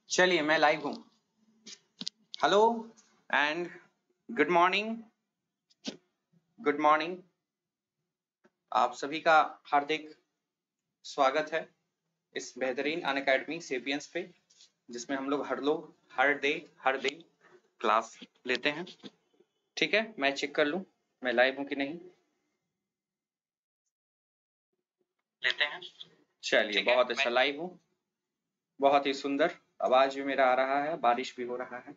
चलिए मैं लाइव हूं। Hello and good morning. Good morning, आप सभी का हार्दिक स्वागत है इस बेहतरीन अनअकैडमी सेपियंस पे, जिसमें हम लोग हर दिन क्लास लेते हैं। ठीक है, मैं चेक कर लूं मैं लाइव हूं कि नहीं। लेते हैं। चलिए बहुत अच्छा, लाइव हूं, बहुत ही सुंदर आवाज भी मेरा आ रहा है, बारिश भी हो रहा है।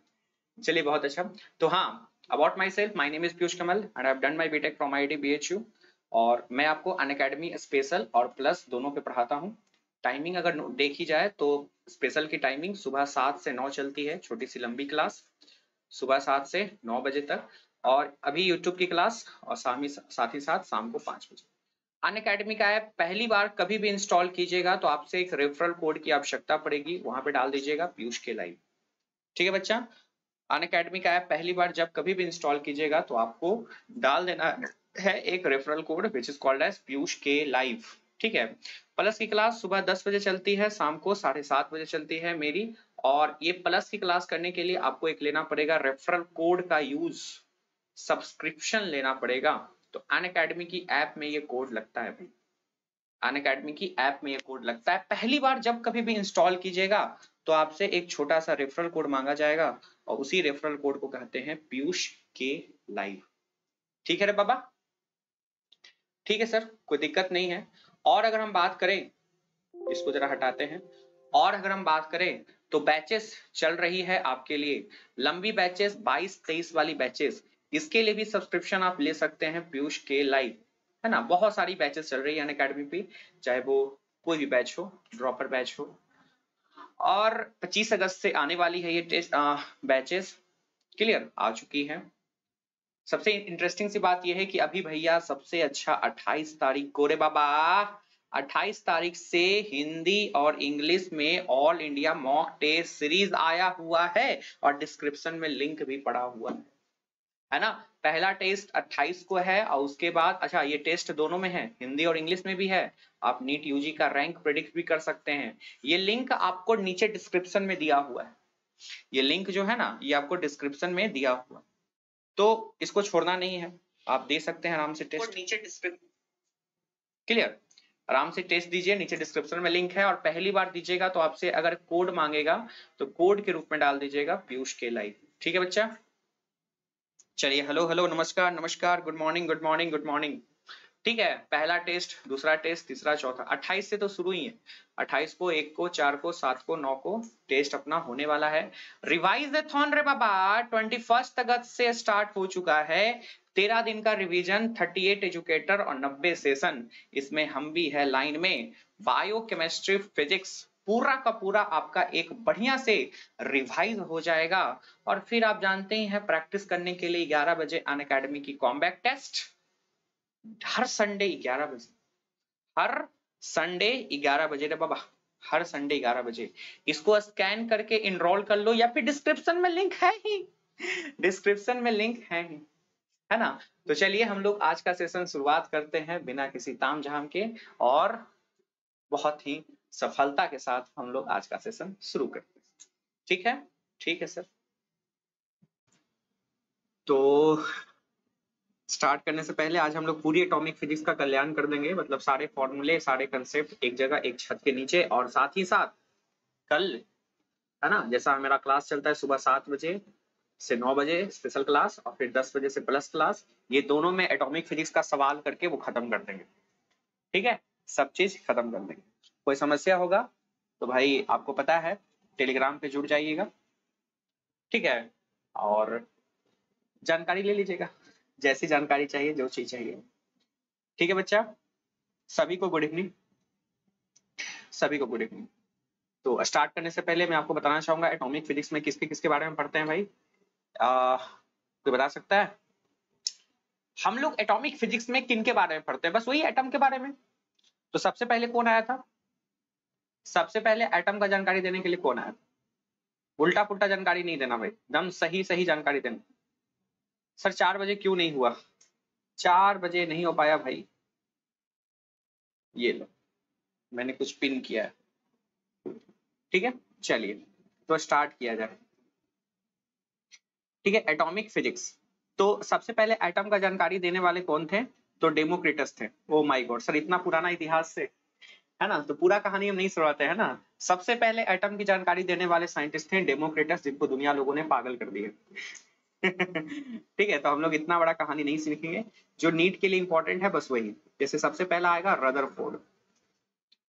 चलिए बहुत अच्छा। तो हाँ, about myself, my name is Piyush Kamal and I have done my BTech from IIT BHU। और मैं आपको अनअकैडमी स्पेशल और प्लस दोनों पे पढ़ाता हूँ। टाइमिंग अगर देखी जाए तो स्पेशल की टाइमिंग सुबह 7 से 9 चलती है, छोटी सी लंबी क्लास सुबह 7 से 9 बजे तक। और अभी यूट्यूब की क्लास और साथ ही साथ शाम को 5 बजे। अनअकैडमी का ऐप पहली बार कभी भी इंस्टॉल कीजिएगा तो आपसे एक रेफरल कोड की आवश्यकता पड़ेगी, वहां पे डाल दीजिएगा पीयूष के लाइव। ठीक है बच्चा, अनअकैडमी का ऐप पहली बार जब कभी भी इंस्टॉल कीजिएगा तो आपको डाल देना है एक referral code which is called as Piyush K live. ठीक है, प्लस की क्लास सुबह 10 बजे चलती है, शाम को 7:30 बजे चलती है मेरी। और ये प्लस की क्लास करने के लिए आपको एक लेना पड़ेगा रेफरल कोड का यूज, सब्सक्रिप्शन लेना पड़ेगा। तो अनअकैडमी की ऐप में ये कोड लगता है भाई, अनअकैडमी की ऐप में ये कोड लगता है। पहली बार जब कभी भी इंस्टॉल कीजिएगा तो आपसे एक छोटा सा रेफरल कोड मांगा जाएगा और उसी रेफरल कोड को कहते हैं पीयूष के लाइव। ठीक है रे बाबा, ठीक है सर, कोई दिक्कत नहीं है। और अगर हम बात करें, इसको जरा हटाते हैं, और अगर हम बात करें तो बैचेस चल रही है आपके लिए, लंबी बैचेस 22-23 वाली बैचेस, इसके लिए भी सब्सक्रिप्शन आप ले सकते हैं पीयूष के लाइव, है ना। बहुत सारी बैचेस चल रही है अनअकैडमी पे, चाहे वो कोई भी बैच हो, ड्रॉपर बैच हो। और 25 अगस्त से आने वाली है ये टेस्ट बैचेस, क्लियर आ चुकी है। सबसे इंटरेस्टिंग सी बात यह है कि अभी भैया सबसे अच्छा 28 तारीख को रे बाबा, 28 तारीख से हिंदी और इंग्लिश में all India mock test series आया हुआ है और डिस्क्रिप्शन में लिंक भी पड़ा हुआ है ना। पहला टेस्ट 28 को है और उसके बाद अच्छा ये टेस्ट दोनों में है, हिंदी और इंग्लिश में भी है। आप नीट यूजी का रैंक प्रेडिक्ट भी कर सकते हैं। ये लिंक आपको नीचे डिस्क्रिप्शन में दिया हुआ है, ये लिंक जो है ना ये आपको डिस्क्रिप्शन में दिया हुआ है, तो इसको छोड़ना नहीं है, आप दे सकते हैं आराम से टेस्ट। नीचे डिस्क्रिप्शन, क्लियर, आराम से टेस्ट दीजिए, नीचे डिस्क्रिप्शन में लिंक है। और पहली बार दीजिएगा तो आपसे अगर कोड मांगेगा तो कोड के रूप में डाल दीजिएगा पीयूष के लाइव। ठीक है बच्चा, चलिए हेलो हेलो, नमस्कार नमस्कार, good morning good morning good morning. ठीक है, पहला टेस्ट, दूसरा टेस्ट, तीसरा, चौथा, 28 से तो शुरू ही है। 28 को, 1 को, 4 को, 7 को, 9 को टेस्ट अपना होने वाला है। रिवाइज-एथॉन रे बाबा 21 अगस्त से स्टार्ट हो चुका है। 13 दिन का रिवीजन, 38 एजुकेटर और 90 सेशन। इसमें हम भी है लाइन में। बायो केमिस्ट्री फिजिक्स पूरा का पूरा आपका एक बढ़िया से रिवाइज हो जाएगा। और फिर आप जानते ही हैं प्रैक्टिस करने के लिए 11 बजे अनअकैडमी की कॉम्बैट टेस्ट, हर संडे 11 बजे, हर संडे 11 बजे रे बाबा, हर संडे 11 बजे। इसको स्कैन करके इनरोल कर लो या फिर डिस्क्रिप्शन में लिंक है ही, डिस्क्रिप्शन में लिंक है ना। तो चलिए हम लोग आज का सेशन शुरुआत करते हैं बिना किसी तामझाम के, और बहुत ही सफलता के साथ हम लोग आज का सेशन शुरू करते हैं। ठीक है, ठीक है सर। तो स्टार्ट करने से पहले आज हम लोग पूरी एटॉमिक फिजिक्स का कल्याण कर देंगे, मतलब सारे फॉर्मूले, सारे कंसेप्ट एक जगह, एक छत के नीचे। और साथ ही साथ कल, है ना, जैसा मेरा क्लास चलता है सुबह 7 बजे से 9 बजे स्पेशल क्लास और फिर 10 बजे से प्लस क्लास, ये दोनों में एटॉमिक फिजिक्स का सवाल करके वो खत्म कर देंगे। ठीक है, सब चीज खत्म कर देंगे। कोई समस्या होगा तो भाई आपको पता है टेलीग्राम पे जुड़ जाइएगा, ठीक है, और जानकारी ले लीजिएगा, जैसी जानकारी चाहिए, जो चीज चाहिए। ठीक है बच्चा, सभी को गुड इवनिंग, सभी को गुड इवनिंग। तो स्टार्ट करने से पहले मैं आपको बताना चाहूंगा एटॉमिक फिजिक्स में किसके किसके बारे में पढ़ते हैं भाई। कोई बता सकता है? हम लोग एटॉमिक फिजिक्स में किन के बारे में पढ़ते हैं? बस वही एटम के बारे में। तो सबसे पहले कौन आया था? सबसे पहले एटम का जानकारी देने के लिए कौन आया था? उल्टा पुल्टा जानकारी नहीं देना भाई, एकदम सही सही जानकारी देना। सर 4 बजे क्यों नहीं हुआ? 4 बजे नहीं हो पाया भाई, ये लो मैंने कुछ पिन किया है, ठीक है, चलिए तो स्टार्ट किया जाए। ठीक है, एटॉमिक फिजिक्स। तो सबसे पहले एटम का जानकारी देने वाले कौन थे? तो डेमोक्रिटस थे। ओ माय गॉड सर, इतना पुराना इतिहास से, है ना, तो पूरा कहानी हम नहीं सुनाते हैं ना। सबसे पहले एटम की जानकारी देने वाले साइंटिस्ट थे डेमोक्रिटस, जिनको दुनिया लोगों ने पागल कर दिया। ठीक है, तो हम लोग इतना बड़ा कहानी नहीं सीखेंगे, जो नीट के लिए इंपॉर्टेंट है बस वही। जैसे सबसे पहला आएगा रदरफोर्ड।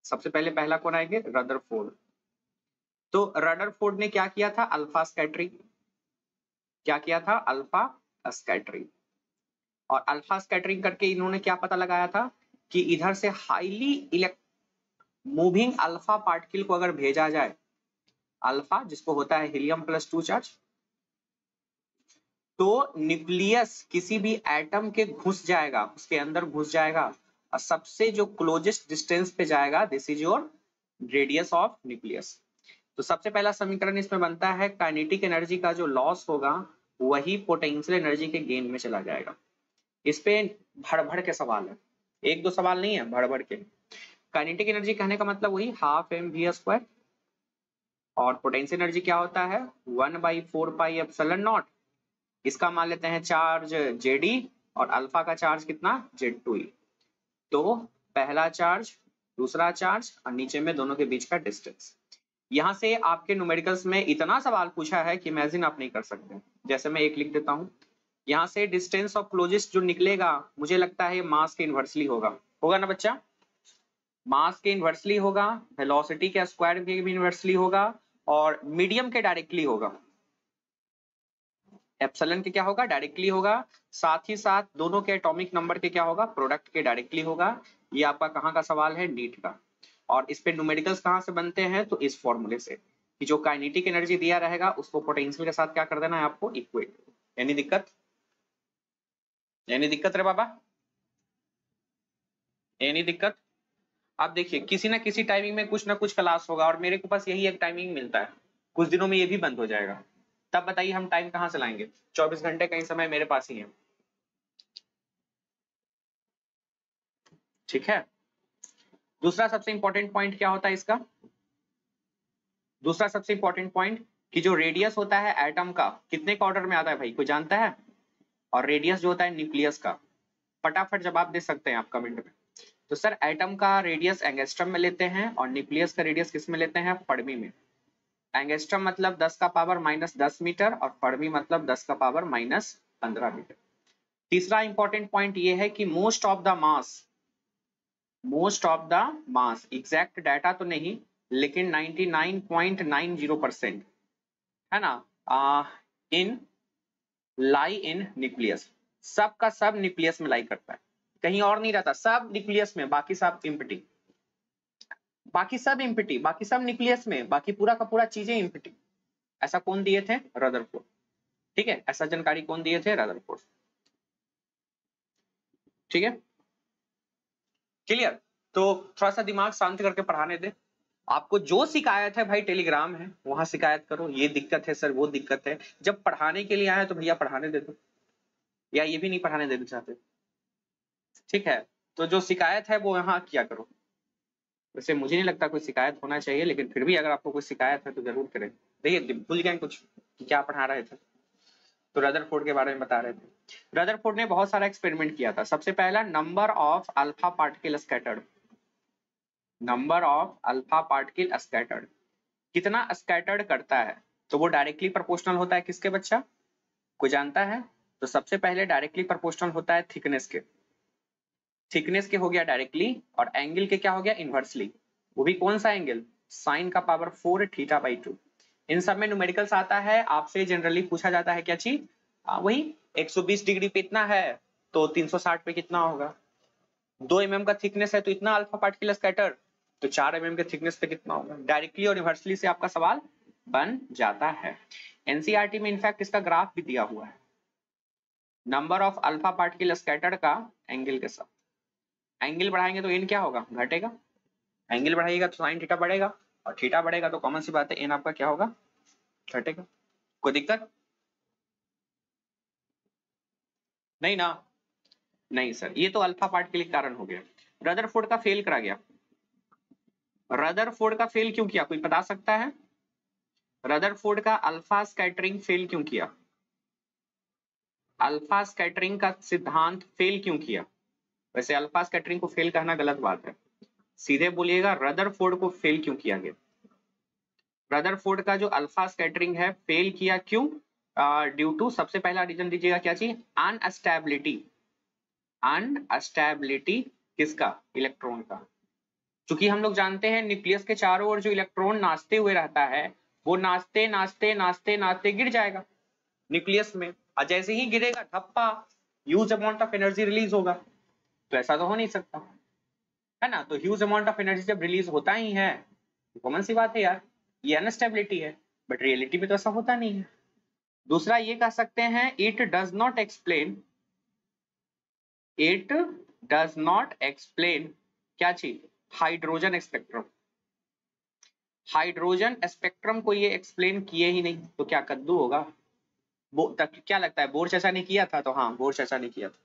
सबसे पहले पहला कौन आएंगे? रदरफोर्ड। तो रदरफोर्ड ने क्या किया था? Alpha scattering. क्या किया था? Alpha scattering. और अल्फा स्कैटरिंग करके इन्होंने क्या पता लगाया था कि इधर से हाईली मूविंग अल्फा पार्टिकल को अगर भेजा जाए, अल्फा जिसको होता है हीलियम +2 चार्ज, तो न्यूक्लियस किसी भी एटम के घुस जाएगा, उसके अंदर घुस जाएगा, और सबसे जो क्लोजेस्ट डिस्टेंस पे जाएगा, this is your radius of nucleus. तो सबसे पहला समीकरण इसमें बनता है काइनेटिक एनर्जी का जो लॉस होगा वही पोटेंशियल एनर्जी के गेन में चला जाएगा। इस पे भड़ भड़ के सवाल है, एक दो सवाल नहीं है, भड़ भड़ के। काइनेटिक एनर्जी कहने का मतलब वही 12mv², और पोटेंशियल एनर्जी क्या होता है? 1/4πε0। इसका मान लेते हैं चार्ज जेडी, और अल्फा का चार्ज कितना? Z2e। तो पहला चार्ज, दूसरा चार्ज, और नीचे में दोनों के बीच का डिस्टेंस। यहाँ से आपके न्यूमेरिकल्स में इतना सवाल पूछा है कि इमेजिन आप नहीं कर सकते। जैसे मैं एक लिख देता हूँ, यहाँ से डिस्टेंस ऑफ क्लोजेस्ट जो निकलेगा, मुझे लगता है मास के इन्वर्सली होगा। होगा ना बच्चा? मास के इन्वर्सली होगा, वेलोसिटी के स्क्वायर के भी इन्वर्सली होगा, और मीडियम के डायरेक्टली होगा। एप्सिलॉन के क्या होगा? डायरेक्टली होगा। साथ ही साथ दोनों के एटॉमिक नंबर के क्या होगा? प्रोडक्ट के डायरेक्टली होगा। ये आपका कहाँ का सवाल है? नीट का। और इस पे न्यूमेरिकल्स कहाँ से बनते हैं? तो इस फॉर्मूले से, कि जो काइनेटिक एनर्जी दिया रहेगा उसको पोटेंशियल के साथ क्या कर देना है आपको? इक्वेट। यानी दिक्कत, यानी दिक्कत रे बाबा, यानी दिक्कत। आप देखिए किसी ना किसी टाइमिंग में कुछ ना कुछ क्लास होगा, और मेरे को पास यही एक टाइमिंग मिलता है, कुछ दिनों में ये भी बंद हो जाएगा। तब बताइए हम टाइम कहाँ से लाएंगे? 24 घंटे का ही समय मेरे पास ही है। ठीक है, दूसरा सबसे इंपॉर्टेंट पॉइंट क्या होता है इसका? दूसरा सबसे इंपॉर्टेंट पॉइंट कि जो रेडियस होता है एटम का, कितने का ऑर्डर में आता है भाई, कोई जानता है? और रेडियस जो होता है न्यूक्लियस का, फटाफट जवाब दे सकते हैं आप कमेंट में। तो सर एटम का रेडियस एंगस्ट्रम में लेते हैं, और न्यूक्लियस का रेडियस किस में लेते हैं? फर्मी में। एंगस्ट्रम मतलब 10⁻⁻10 मीटर, और फर्मी मतलब 10⁻⁻15 मीटर। तीसरा इंपॉर्टेंट पॉइंट ये है कि most of the mass, most of the mass, exact data तो नहीं लेकिन 99.90% है ना, इन लाई इन न्यूक्लियस। सब का सब न्यूक्लियस में लाई करता है, कहीं और नहीं रहता, सब न्यूक्लियस में, बाकी सब इम्पिटी, बाकी सब इम्पिटी, बाकी सब न्यूक्लियस में, बाकी पूरा का पूरा चीजें इम्पिटी। ऐसा कौन दिए थे? रदरफोर्ड। ठीक है, ऐसा जानकारी कौन दिए थे? रदरफोर्ड। ठीक है, क्लियर? तो थोड़ा सा दिमाग शांत करके पढ़ाने दे। आपको जो शिकायत है भाई टेलीग्राम है, वहां शिकायत करो, ये दिक्कत है सर, वो दिक्कत है। जब पढ़ाने के लिए आए तो भैया पढ़ाने दे दो, या ये भी नहीं पढ़ाने देना चाहते, ठीक है, तो जो शिकायत है वो यहाँ किया करो। वैसे मुझे नहीं लगता कोई शिकायत होना चाहिए, लेकिन फिर भी अगर आपको कोई शिकायत है तो जरूर करें। देखिए भूल गए कुछ कि क्या पढ़ा रहे थे, तो रदरफोर्ड के बारे में बता रहे थे। रदरफोर्ड ने बहुत सारा एक्सपेरिमेंट किया था। सबसे पहला, number of alpha particle scattered. Number of alpha particle scattered, कितना स्कैटर्ड करता है? तो वो डायरेक्टली प्रोपोर्शनल होता है किसके बच्चा? कोई जानता है? तो सबसे पहले डायरेक्टली प्रोपोर्शनल होता है थिकनेस के। थिकनेस के हो गया डायरेक्टली, और एंगल के क्या हो गया? इनवर्सली। वो भी कौन सा एंगल? साइन का पावर 4 θ/2। इन सब में न्यूमेरिकल्स आता है, आपसे जनरली पूछा जाता है क्या चीज? वही 120 डिग्री पे इतना है, तो 360 पे कितना होगा? 2 mm का थिकनेस है तो इतना अल्फा पार्टिकल स्कैटर, तो 4 mm के थिकनेस पे कितना होगा? डायरेक्टली और इनवर्सली से आपका सवाल बन जाता है। एनसीईआरटी में इनफैक्ट इसका ग्राफ भी दिया हुआ है, number of alpha particle scattered का एंगल के साथ। एंगल बढ़ाएंगे तो एन क्या होगा? घटेगा। एंगल बढ़ाइएगा तो साइन थीटा बढ़ेगा, और थीटा बढ़ेगा तो कॉमन सी बात है एन आपका क्या होगा? घटेगा। कोई दिक्कत नहीं ना? नहीं सर, ये तो अल्फा पार्टिकल के कारण हो गया, रदरफोर्ड का फेल करा गया। रदरफोर्ड का फेल क्यों किया, कोई बता सकता है? रदरफोर्ड का अल्फा स्कैटरिंग फेल क्यों किया? अल्फा स्कैटरिंग का सिद्धांत फेल क्यों किया? वैसे अल्फा स्कैटरिंग को फेल कहना गलत बात है, सीधे बोलिएगा रदरफोर्ड को फेल क्यों किया गया? रदरफोर्ड का जो अल्फा स्कैटरिंग है फेल किया क्यों? ड्यू टू, सबसे पहला रीजन दीजिएगा क्या चीज? अनस्टेबिलिटी। अनस्टेबिलिटी किसका? इलेक्ट्रॉन का। क्योंकि हम लोग जानते हैं न्यूक्लियस के चारों ओर जो इलेक्ट्रॉन नाचते हुए रहता है वो नाचते नाचते नाचते नाचते गिर जाएगा न्यूक्लियस में, और जैसे ही गिरेगा धप्पा, huge amount of energy release होगा। तो ऐसा तो हो नहीं सकता है ना, तो ह्यूज अमाउंट ऑफ एनर्जी जब रिलीज होता ही है, कॉमन सी बात है यार, ये अनस्टेबिलिटी है, बट रियलिटी में तो ऐसा होता नहीं है। दूसरा ये कह सकते हैं it does not explain, it does not explain क्या चीज? Hydrogen spectrum. हाइड्रोजन स्पेक्ट्रम को ये एक्सप्लेन किए ही नहीं, तो क्या कद्दू होगा? क्या लगता है, बोर चाचा ने किया था? तो हाँ, बोर चाचा ने किया था,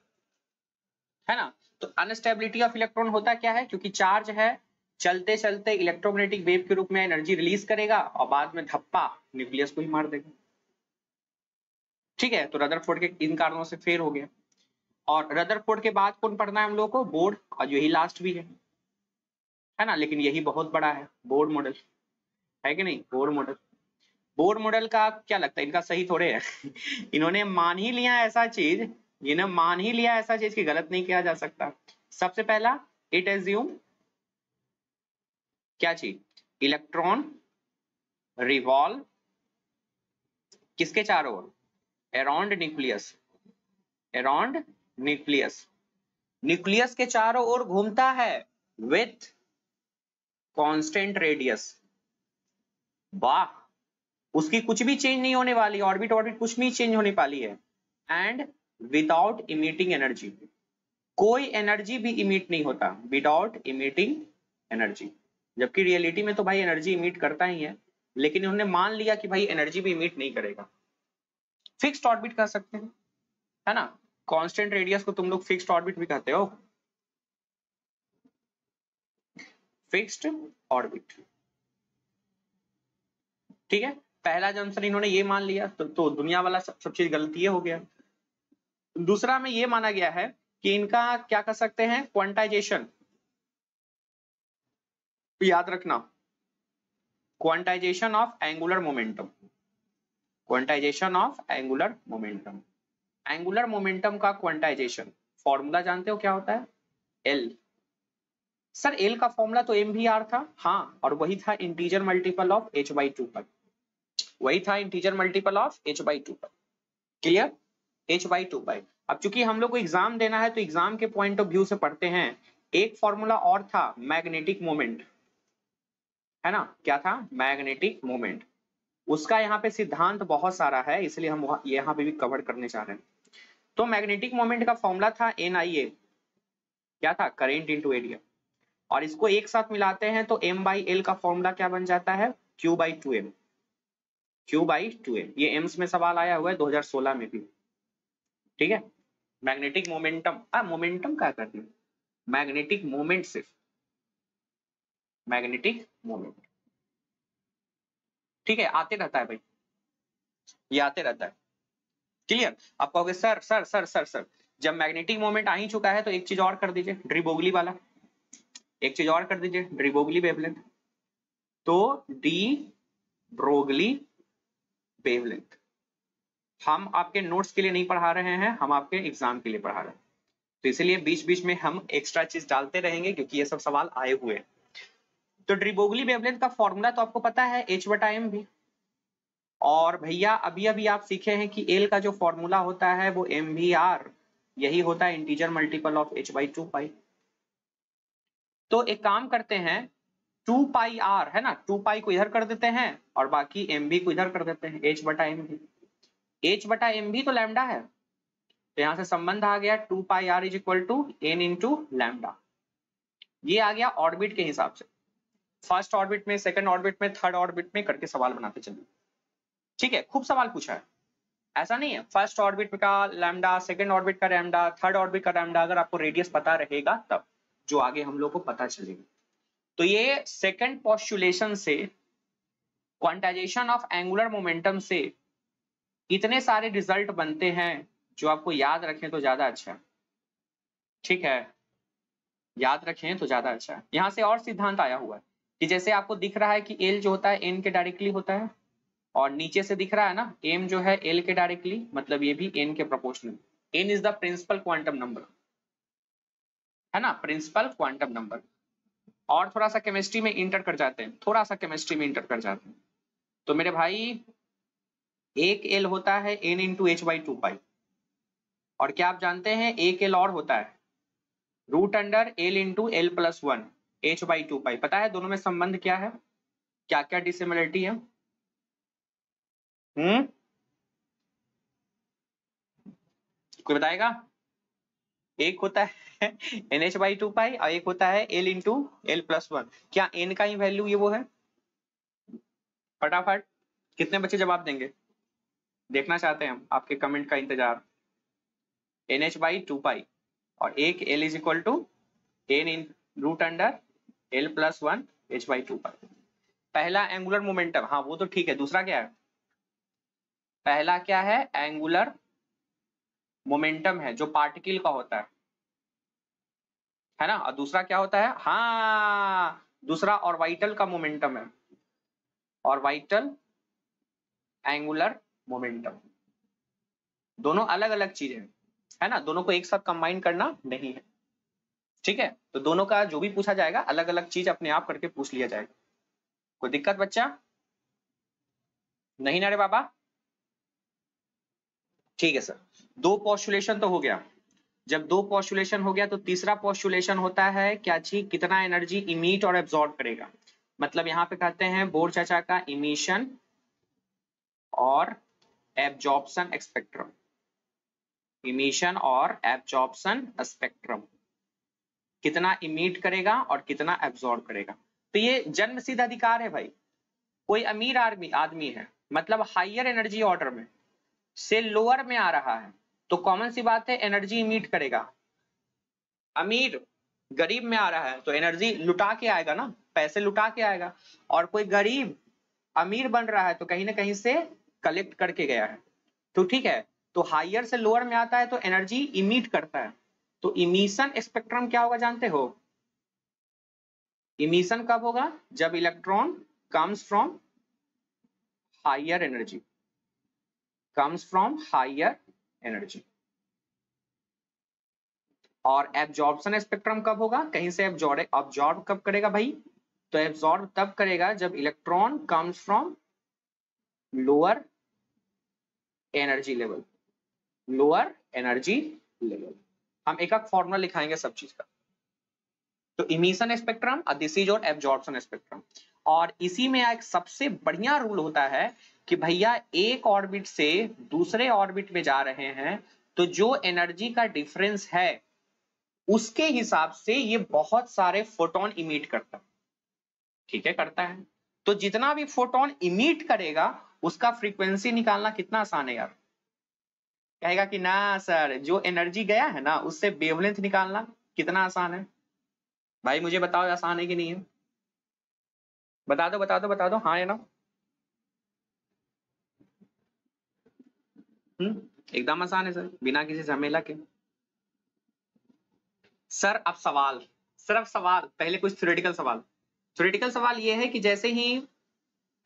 है ना। तो अनस्टेबिलिटी ऑफ इलेक्ट्रॉन होता क्या है? क्योंकि चार्ज है, चलते चलते इलेक्ट्रोमैग्नेटिक वेव के रूप में एनर्जी रिलीज करेगा और बाद में धप्पा न्यूक्लियस को ही मार देगा। ठीक है, तो रदरफोर्ड के इन कारणों से फेल हो गया। और रदरफोर्ड के बाद कौन पढ़ना है हम लोग को? बोर्ड, और यही लास्ट भी है ना, लेकिन यही बहुत बड़ा है, बोर्ड मॉडल, है कि नहीं? बोर्ड मॉडल, बोर्ड मॉडल का क्या लगता है, इनका सही थोड़े है इन्होंने मान ही लिया ऐसा चीज, इन्होंने मान ही लिया ऐसा चीज कि गलत नहीं किया जा सकता। सबसे पहला, इट एज्यूम क्या चीज? इलेक्ट्रॉन रिवॉल्व किसके चारों ओर? Around nucleus, around nucleus, nucleus के चारों ओर घूमता है विथ कांस्टेंट रेडियस। वाह, उसकी कुछ भी चेंज नहीं होने वाली, ऑर्बिट ऑर्बिट कुछ नहीं चेंज होने वाली है, एंड विदाउट इमिटिंग एनर्जी, कोई एनर्जी भी इमिट नहीं होता, विदाउट इमिटिंग एनर्जी। जबकि रियलिटी में तो भाई एनर्जी इमिट करता ही है, लेकिन उन्होंने मान लिया कि भाई एनर्जी भी इमिट नहीं करेगा। फिक्स्ड ऑर्बिट कह सकते हैं, है ना, कांस्टेंट रेडियस को तुम लोग फिक्स्ड ऑर्बिट भी कहते हो, फिक्स्ड ऑर्बिट। ठीक है, पहला जंक्शन इन्होंने ये मान लिया, तो दुनिया वाला सब चीज गलती हो गया। दूसरा में ये माना गया है कि इनका क्या कर सकते हैं, क्वांटाइजेशन, याद रखना, quantization of angular momentum, quantization of angular momentum, angular momentum का क्वांटाइजेशन, फॉर्मूला जानते हो क्या होता है? एल। सर एल का फॉर्मूला तो एम भी आर था, हाँ, और वही था integer multiple of H by two पर, वही था integer multiple of H by two पर। Clear? H by two by. अब चूंकि हम लोग को एग्जाम देना है तो एग्जाम के पॉइंट ऑफ व्यू से पढ़ते हैं। एक फॉर्मूला और था मैग्नेटिक मोमेंट, है ना, क्या था? Magnetic moment. उसका यहाँ पे सिद्धांत बहुत सारा है, इसलिए हम यहाँ पे भी कवर करने चाह रहे हैं। तो मैग्नेटिक मोमेंट का फॉर्मूला था NIA, क्या था? करेंट इनटू एरिया, और इसको एक साथ मिलाते हैं तो M/L का फॉर्मूला क्या बन जाता है? Q/2M, Q/2M। ये एम्स में सवाल आया हुआ है 2016 में भी। ठीक है, मैग्नेटिक मोमेंटम, मोमेंटम क्या करती है? मैग्नेटिक मोमेंट, सिर्फ मैग्नेटिक मोमेंट। ठीक है, आते रहता है भाई, ये आते रहता है। क्लियर? आप कहोगे sir sir sir sir sir जब मैग्नेटिक मोमेंट आ ही चुका है तो एक चीज और कर दीजिए, डी ब्रोगली वाला, एक चीज और कर दीजिए, डी ब्रोगली वेवलेंथ। तो डी ब्रोगली वेवलेंथ हम आपके नोट्स के लिए नहीं पढ़ा रहे हैं, हम आपके एग्जाम के लिए पढ़ा रहे हैं, तो इसलिए बीच बीच में हम एक्स्ट्रा चीज डालते रहेंगे क्योंकि ये सब सवाल आए हुए हैं। तो डी ब्रोगली वेवलेंथ का फॉर्मूला तो आपको पता है, H/m भी। और भैया अभी अभी आप सीखे हैं कि एल का जो फॉर्मूला होता है वो MVR, यही होता है इंटीजर मल्टीपल ऑफ H/2 तो एक काम करते हैं, 2πr है ना, 2π को इधर कर देते हैं और बाकी MV को इधर कर देते हैं, H/MV। H/MV तो लैम्डा है, तो यहां से संबंध आ गया 2πr is equal to n into lambda. ये आ गया ऑर्बिट के हिसाब से, फर्स्ट ऑर्बिट में, सेकंड ऑर्बिट में, थर्ड ऑर्बिट में करके सवाल बनाते चलिए। ठीक है, खूब सवाल पूछा है, ऐसा नहीं है, फर्स्ट ऑर्बिट का लैम्डा, सेकंड ऑर्बिट का लैम्डा, थर्ड ऑर्बिट का लैम्डा, अगर आपको रेडियस पता रहेगा तब जो आगे हम लोग को पता चलेगा। तो ये सेकंड पोस्टुलेशन से, क्वांटाइजेशन ऑफ एंगुलर मोमेंटम से इतने सारे रिजल्ट बनते हैं जो आपको याद रखें तो ज्यादा अच्छा है। ठीक है, याद रखें तो ज्यादा अच्छा है। यहाँ से और सिद्धांत आया हुआ है कि जैसे आपको दिख रहा है कि एल जो होता है एन के डायरेक्टली होता है, और नीचे से दिख रहा है ना एम जो है एल के डायरेक्टली, मतलब ये भी एन के proportional. N is the principal quantum number, है ना, प्रिंसिपल क्वांटम नंबर। और थोड़ा सा केमिस्ट्री में इंटर कर जाते हैं, थोड़ा सा केमिस्ट्री में इंटर कर जाते हैं। तो मेरे भाई एक एल होता है N into H by two pi, और क्या आप जानते हैं एक एल और होता है root under L into L plus one H by two pi. पता है दोनों में संबंध क्या है, क्या क्या डिसिमिलरिटी है? कोई बताएगा? एक होता है N H by two pi और एक होता है L into L plus one. क्या एन का ही वैल्यू ये वो है? फटाफट कितने बच्चे जवाब देंगे? देखना चाहते हैं हम, आपके कमेंट का इंतजार। N H by two pi और एक L is equal to N in root under L plus one H by two pi. पहला एंगुलर मोमेंटम, हाँ वो तो ठीक है। दूसरा क्या है? पहला क्या है? एंगुलर मोमेंटम है जो पार्टिकल का होता है ना। और दूसरा क्या होता है? हाँ, दूसरा ऑर्बिटल का मोमेंटम है, ऑर्बिटल एंगुलर मोमेंटम। दोनों अलग अलग चीजें हैं, है ना, दोनों को एक साथ कंबाइन करना नहीं है। ठीक है, तो दोनों का जो भी पूछा जाएगा अलग अलग चीज अपने आप करके पूछ लिया जाएगा। कोई दिक्कत बच्चा? नहीं ना रे बाबा? ठीक है सर, दो पोस्टुलेशन तो हो गया। जब दो पोस्टुलेशन हो गया तो तीसरा पोस्टुलेशन होता है क्या चीज? कितना एनर्जी इमिट और एब्जॉर्ब करेगा। मतलब यहाँ पे कहते हैं बोर चाचा का इमिशन और एब्जॉर्प्शन स्पेक्ट्रम, इमिशन और एब्जॉर्प्शन स्पेक्ट्रम, कितना इमिट करेगा और कितना एब्जॉर्ब करेगा। तो ये जन्मसिद्ध अधिकार है भाई। कोई अमीर आदमी है, मतलब हाइयर एनर्जी ऑर्डर में से लोअर में आ रहा है, तो कॉमन सी बात है एनर्जी इमिट करेगा। अमीर गरीब में आ रहा है तो एनर्जी लुटा के आएगा ना, पैसे लुटा के आएगा। और कोई गरीब अमीर बन रहा है तो कहीं ना कहीं से कलेक्ट करके गया है। तो ठीक है, तो हाइयर से लोअर में आता है तो एनर्जी इमिट करता है। तो इमिशन स्पेक्ट्रम क्या होगा जानते हो? इमिशन कब होगा? जब electron comes from higher energy, comes from higher energy. और एब्जॉर्प्शन स्पेक्ट्रम कब होगा? कहीं से एब्जॉर्ब कब करेगा भाई? तो एब्जॉर्ब तब करेगा जब electron comes from lower energy level, lower energy level. हम एक एक फॉर्मूला लिखाएंगे सब चीज का। तो इमिशन स्पेक्ट्रम और this is your absorption spectrum. और इसी में एक सबसे बढ़िया रूल होता है कि भैया एक ऑर्बिट से दूसरे ऑर्बिट में जा रहे हैं तो जो एनर्जी का डिफरेंस है उसके हिसाब से ये बहुत सारे फोटोन इमिट करता है। ठीक है, करता है। तो जितना भी फोटोन इमिट करेगा उसका फ्रीक्वेंसी निकालना कितना आसान है यार। कहेगा कि ना सर, जो एनर्जी गया है ना उससे वेवलेंथ निकालना कितना आसान है। भाई मुझे बताओ आसान है कि नहीं है? बता दो बता दो बता दो, हाँ है ना? एकदम आसान है सर, बिना किसी झमेला के। सर अब सवाल, सिर्फ सवाल, पहले कुछ थ्योरेटिकल सवाल। थ्योरेटिकल सवाल ये है कि जैसे ही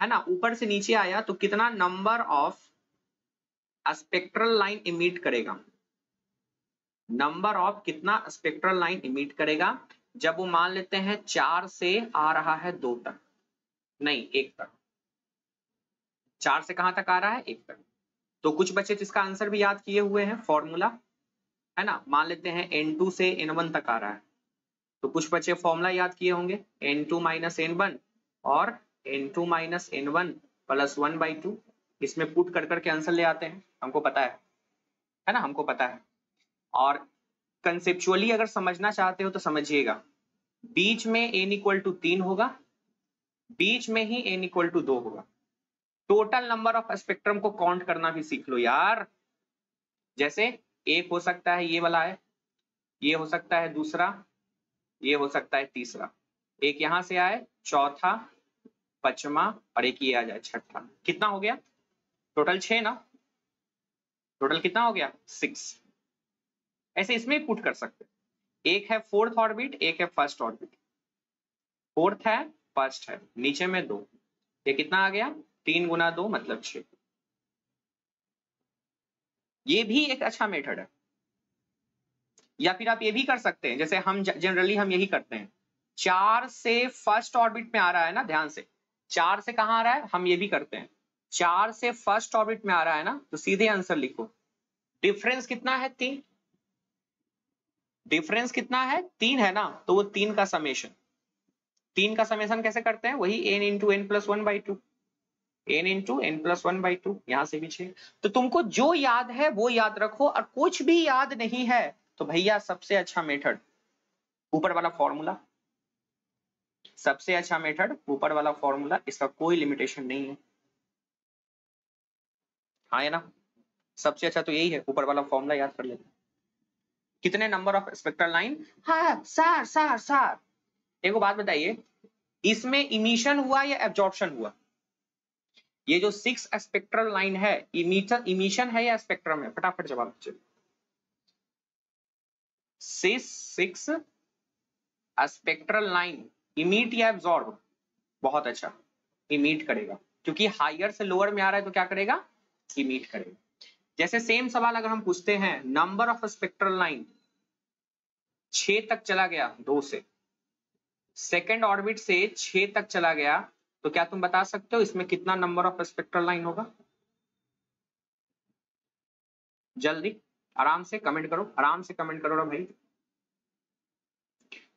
है ना ऊपर से नीचे आया तो कितना number of spectral line emit करेगा, नंबर ऑफ कितना स्पेक्ट्रल लाइन इमिट करेगा जब वो मान लेते हैं 4 से आ रहा है 2 तक, नहीं 1 तक। 4 से कहां तक आ रहा है? 1 तक। तो कुछ बच्चे जिसका आंसर भी याद किए हुए हैं फॉर्मूला, है ना, मान लेते हैं N2 से N1 तक आ रहा है तो कुछ बच्चे फॉर्मूला याद किए होंगे N2 माइनस N1 और N2 माइनस N1 प्लस 1/2। इसमें पुट कर करके आंसर ले आते हैं, हमको पता है ना, हमको पता है। और कंसेप्चुअली अगर समझना चाहते हो तो समझिएगा, बीच में n इक्वल टू 3 होगा, बीच में ही n इक्वल टू 2 होगा। टोटल नंबर ऑफ स्पेक्ट्रम को काउंट करना भी सीख लो यार। जैसे एक हो सकता है ये वाला है, ये हो सकता है दूसरा, ये हो सकता है तीसरा। एक यहां से आए, चौथा, पांचवा और एक ये आ जाए छठा। कितना हो गया टोटल? 6 ना। टोटल कितना हो गया? 6। ऐसे इसमें पुट कर सकते हैं। एक है फोर्थ ऑर्बिट, एक है फर्स्ट ऑर्बिट। फोर्थ है, फर्स्ट है, नीचे में 2। ये कितना आ गया? 3 गुना 2 मतलब 6। ये भी एक अच्छा मेथड है। या फिर आप ये भी कर सकते हैं, जैसे हम जनरली हम यही करते हैं। 4 से फर्स्ट ऑर्बिट में आ रहा है ना, ध्यान से 4 से कहां आ रहा है, हम ये भी करते हैं। 4 से फर्स्ट ऑर्बिट में आ रहा है ना, तो सीधे आंसर लिखो। डिफरेंस कितना है? 3। डिफरेंस कितना है? 3 है ना, तो वो 3 का समेशन। 3 का समेशन कैसे करते हैं? वही n into n plus 1/2। n into n plus 1/2। यहां से भी 6। तो तुमको जो याद है वो याद रखो, और कुछ भी याद नहीं है तो भैया सबसे अच्छा मेथड ऊपर वाला फॉर्मूला। सबसे अच्छा मेथड ऊपर वाला फॉर्मूला, इसका कोई लिमिटेशन नहीं है। हाँ है ना? सबसे अच्छा तो यही है, ऊपर वाला फॉर्मूला याद कर लेते। कितने नंबर ऑफ स्पेक्ट्रल लाइन? हाँ सर एक बात बताइए, इसमें इमिशन हुआ या एब्जॉर्प्शन हुआ? ये जो 6 स्पेक्ट्रल लाइन है, इमिशन है या स्पेक्ट्रम है? फटाफट जवाब दीजिए। 6 स्पेक्ट्रल लाइन इमिट या एब्जॉर्ब? बहुत अच्छा, इमिट करेगा, क्योंकि हायर से लोअर में आ रहा है तो क्या करेगा? इमिट करेगा। जैसे सेम सवाल अगर हम पूछते हैं, नंबर ऑफ स्पेक्ट्रल लाइन 6 तक चला गया, 2 से सेकेंड ऑर्बिट से 6 तक चला गया, तो क्या तुम बता सकते हो इसमें कितना नंबर ऑफ स्पेक्ट्रल लाइन होगा? जल्दी आराम से कमेंट करो, आराम से कमेंट करो ना भाई।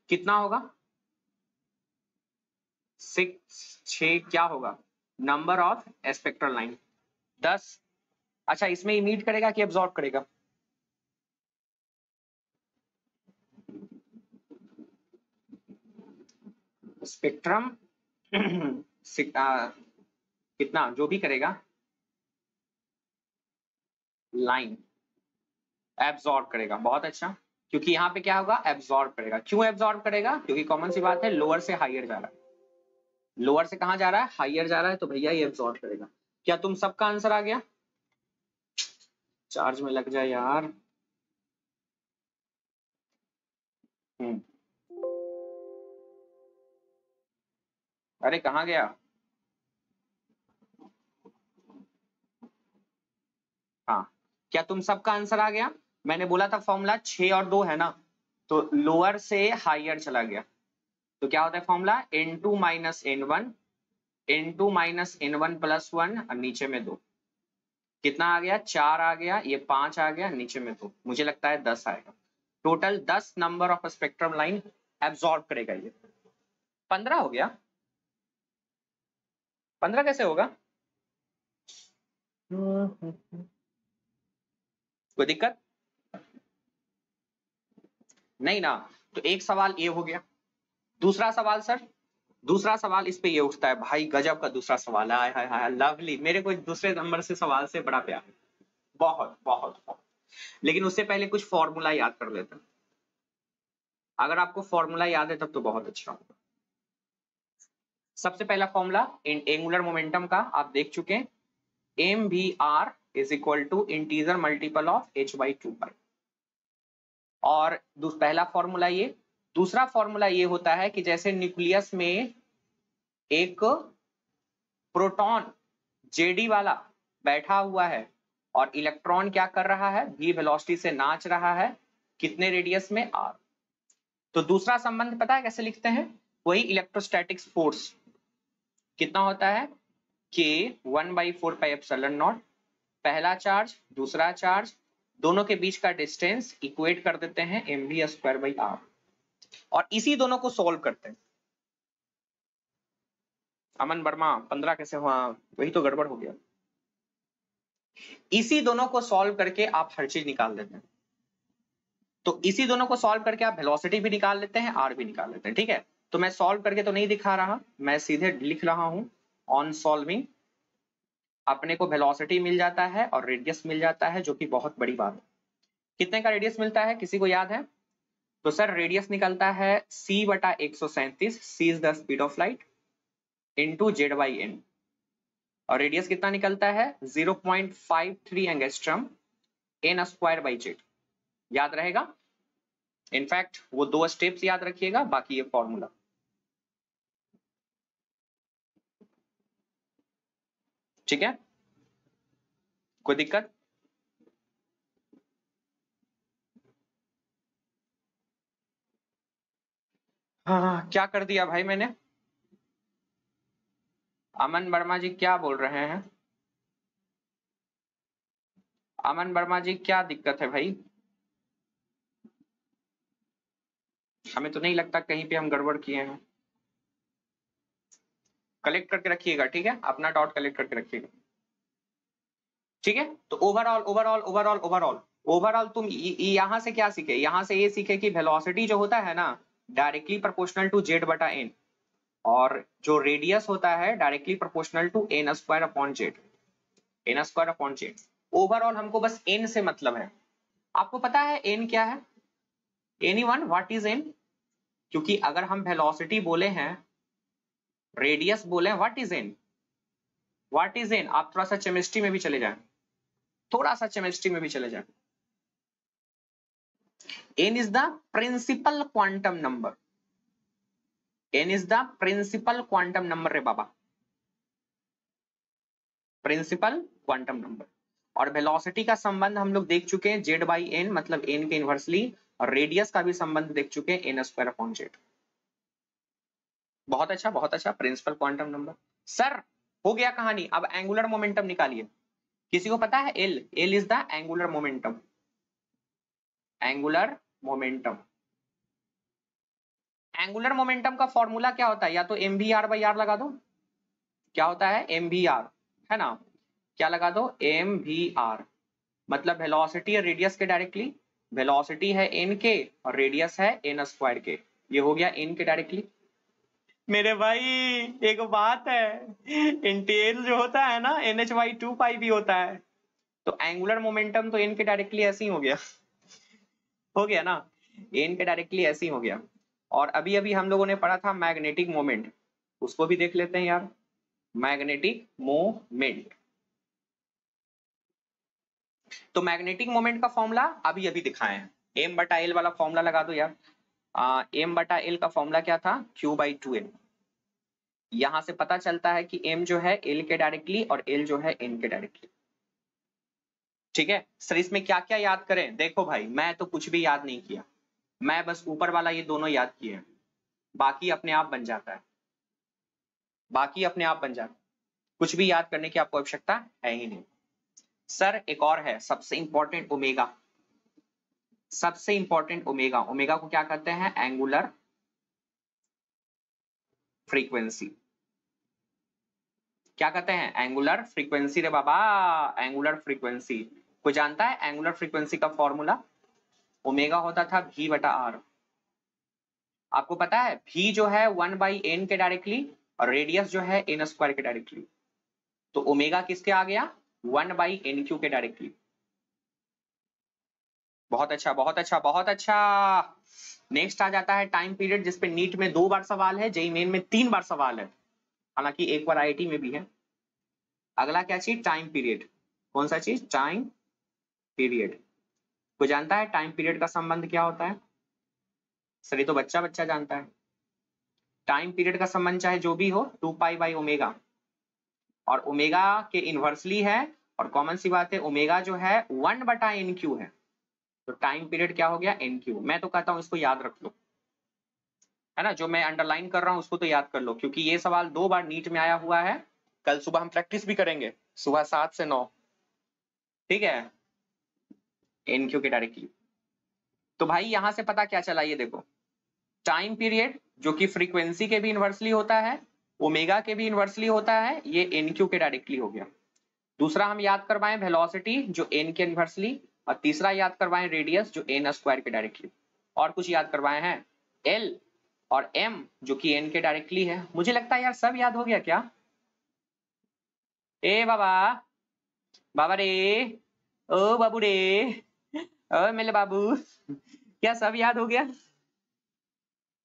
कितना होगा? 6 क्या होगा नंबर ऑफ स्पेक्ट्रल लाइन? 10। अच्छा, इसमें इमिट करेगा कि एब्जॉर्ब करेगा? स्पेक्ट्रम कितना जो भी करेगा, लाइन एब्जॉर्ब करेगा। बहुत अच्छा, क्योंकि यहाँ पे क्या होगा? एब्जॉर्ब करेगा। क्यों एब्जॉर्ब करेगा? क्योंकि कॉमन सी बात है, लोअर से हायर जा रहा है। लोअर से कहां जा रहा है? हायर जा रहा है, तो भैया ये एब्जॉर्ब करेगा। क्या तुम सबका आंसर आ गया? चार्ज में लग जाए यार। अरे कहाँ गया? हाँ, क्या तुम सबका आंसर आ गया? मैंने बोला था फॉर्मूला 6 और 2 है ना, तो लोअर से हायर चला गया तो क्या होता है formula? n2 minus n1, n2 minus n1 plus 1 और नीचे में 2। कितना आ गया? 4 आ गया, ये 5 आ गया, नीचे में 2। मुझे लगता है 10 आएगा। Total 10 number of spectrum line absorb करेगा ये। 15 हो गया? 15 कैसे होगा? कोई दिक्कत नहीं ना? तो एक सवाल ये हो गया। दूसरा सवाल सर, दूसरा सवाल इस पे ये उठता है, भाई गजब का दूसरा सवाल है। हाय हाय हाय, लवली। मेरे को दूसरे नंबर से सवाल से बड़ा प्यार है, बहुत बहुत बहुत। लेकिन उससे पहले कुछ फॉर्मूला याद कर लेते हैं। अगर आपको फॉर्मूला याद है तब तो बहुत अच्छा होगा। सबसे पहला फॉर्मूला एंगुलर मोमेंटम का आप देख चुके हैं, M V R is equal to integer multiple of h/2 और पहला फॉर्मूला ये। दूसरा फॉर्मूला ये होता है कि जैसे न्यूक्लियस में एक प्रोटॉन जेडी वाला बैठा हुआ है और इलेक्ट्रॉन क्या कर रहा है? v वेलोसिटी से नाच रहा है, कितने रेडियस में? r। तो दूसरा संबंध पता है कैसे लिखते हैं? वही इलेक्ट्रोस्टैटिक्स फोर्स कितना होता है? k 1/4πε0। पहला चार्ज दूसरा चार्ज दोनों के बीच का डिस्टेंस इक्वेट कर देते हैं mv²/r और इसी दोनों को सॉल्व करते हैं। अमन वर्मा 15 कैसे हुआ? वही तो गड़बड़ हो गया। इसी दोनों को सॉल्व करके आप हर चीज निकाल देते हैं। तो इसी दोनों को सॉल्व करके आप वेलोसिटी भी निकाल लेते हैं, आर भी निकाल लेते हैं। ठीक है, तो मैं सॉल्व करके तो नहीं दिखा रहा, मैं सीधे लिख रहा हूं। ऑन सॉल्विंग अपने को वेलोसिटी मिल जाता है और रेडियस मिल जाता है, जो कि बहुत बड़ी बात है। कितने का रेडियस मिलता है किसी को याद है? तो सर रेडियस निकलता है c बटा 137, c is the speed of light, into Z by N, और रेडियस कितना निकलता है 0.53 angstrom N square by Z. याद रहेगा, इनफैक्ट वो 2 स्टेप्स याद रखिएगा, बाकी ये फॉर्मूला। ठीक है, कोई दिक्कत? हाँ, क्या कर दिया भाई मैंने? अमन वर्मा जी क्या बोल रहे हैं? अमन वर्मा जी क्या दिक्कत है भाई? हमें तो नहीं लगता कहीं पे हम गड़बड़ किए हैं। कलेक्ट करके रखिएगा, ठीक है, अपना डॉट कलेक्ट करके रखिएगा। ठीक है, तो overall overall overall overall overall तुम यहां से क्या सीखे? यहां से ये सीखे कि वेलोसिटी जो होता है ना डायरेक्टली प्रोपोर्शनल टू जेड बटा एन, और जो रेडियस होता है directly proportional to N square upon Z, N square upon Z. Overall हमको बस एन से मतलब है। आपको पता है एन क्या है? Anyone what is an? क्योंकि अगर हम वेलोसिटी बोले हैं, रेडियस बोले, what is an? What is an? आप थोड़ा सा केमिस्ट्री में भी चले जाएं, थोड़ा सा केमिस्ट्री में भी चले जाएं। n is the principal quantum number, n is the principal quantum number रे बाबा, प्रिंसिपल क्वांटम नंबर। और वेलोसिटी का संबंध हम लोग देख चुके हैं जेड बाई एन, मतलब एन के इनवर्सली, और रेडियस का भी संबंध देख चुके हैं एन स्क्वायर अपॉन जेड। बहुत अच्छा, बहुत अच्छा, प्रिंसिपल क्वांटम नंबर। सर हो गया कहानी, अब एंगुलर मोमेंटम निकालिए। किसी को पता है L? L is the angular momentum, angular momentum. Angular momentum का फॉर्मूला क्या होता है? या तो M V R by R लगा दो। क्या होता है? एम वी आर, है ना? क्या लगा दो? एम वी आर, मतलब वेलोसिटी और रेडियस के डायरेक्टली। वेलोसिटी है एन के और रेडियस है एन स्क्वायर के, ये हो गया एन के डायरेक्टली। मेरे भाई एक बात है, इंटेल जो होता है ना एन एच वाई 2 पाई भी होता है, तो एंगुलर मोमेंटम तो एन के डायरेक्टली ऐसे ही हो गया, हो गया ना, एन के डायरेक्टली ऐसे ही हो गया। और अभी अभी हम लोगों ने पढ़ा था मैग्नेटिक मोमेंट, उसको भी देख लेते हैं यार। मैग्नेटिक मोमेंट, तो मैग्नेटिक मोमेंट का फॉर्मूला अभी अभी दिखाए हैं, एम बटा एल वाला फॉर्मूला लगा दो यार। एम बटा एल का फॉर्मूला क्या था? Q by 2m। यहां से पता चलता है कि m जो है एल के डायरेक्टली और l जो है n के डायरेक्टली। ठीक है सर, इसमें क्या क्या याद करें? देखो भाई मैं तो कुछ भी याद नहीं किया, मैं बस ऊपर वाला ये दोनों याद किए हैं, बाकी अपने आप बन जाता है, बाकी अपने आप बन जाता है, कुछ भी याद करने की आपको आवश्यकता है ही नहीं। सर एक और है सबसे इंपॉर्टेंट, ओमेगा। सबसे इंपॉर्टेंट ओमेगा, ओमेगा को क्या कहते हैं? Angular frequency. क्या कहते हैं? एंगुलर फ्रीक्वेंसी रे बाबा, एंगुलर फ्रीक्वेंसी। कोई जानता है एंगुलर फ्रीक्वेंसी का फॉर्मूला? ओमेगा होता था v बटा आर। आपको पता है v जो है 1 बाई एन के डायरेक्टली और रेडियस जो है एन स्क्वायर के डायरेक्टली, तो ओमेगा किसके आ गया? 1 बाई एन क्यू के डायरेक्टली। बहुत अच्छा, बहुत अच्छा, बहुत अच्छा। नेक्स्ट आ जाता है टाइम पीरियड, जिसपे नीट में 2 बार सवाल है, जेईई मेन में 3 बार सवाल है, हालांकि एक बार आईआईटी में भी है। अगला क्या चीज? Time period. कौन सा चीज? Time period. कोई जानता है टाइम पीरियड का संबंध क्या होता है? सर ये तो बच्चा बच्चा जानता है। टाइम पीरियड का संबंध चाहे जो भी हो 2 पाई बाई ओमेगा, और ओमेगा के इनवर्सली है, और कॉमन सी बात है ओमेगा जो है 1 बटा एन क्यू है, तो टाइम पीरियड क्या हो गया? N cube. मैं तो कहता हूं इसको याद रख लो, है ना, जो मैं अंडरलाइन कर रहा हूं उसको तो याद कर लो, क्योंकि ये सवाल 2 बार नीट में आया हुआ है। कल सुबह हम प्रैक्टिस भी करेंगे, सुबह 7 से 9, ठीक है, एन क्यू के डायरेक्टली। तो भाई यहां से पता क्या चला? ये देखो, टाइम पीरियड जो कि फ्रीक्वेंसी के भी इनवर्सली होता है, ओमेगा के भी इनवर्सली होता है, ये एन क्यू के डायरेक्टली हो गया। दूसरा हम याद करवाएं वेलोसिटी जो एन के इनवर्सली, और तीसरा याद करवाएं रेडियस जो एन स्क्वायर के डायरेक्टली। और कुछ याद करवाए हैं? एल और एम जो कि एन के डायरेक्टली है। मुझे लगता है यार सब याद हो गया क्या? ए बाबा, बाबा रे, ओ बाबू रे, ओ मेरे बाबू, क्या सब याद हो गया?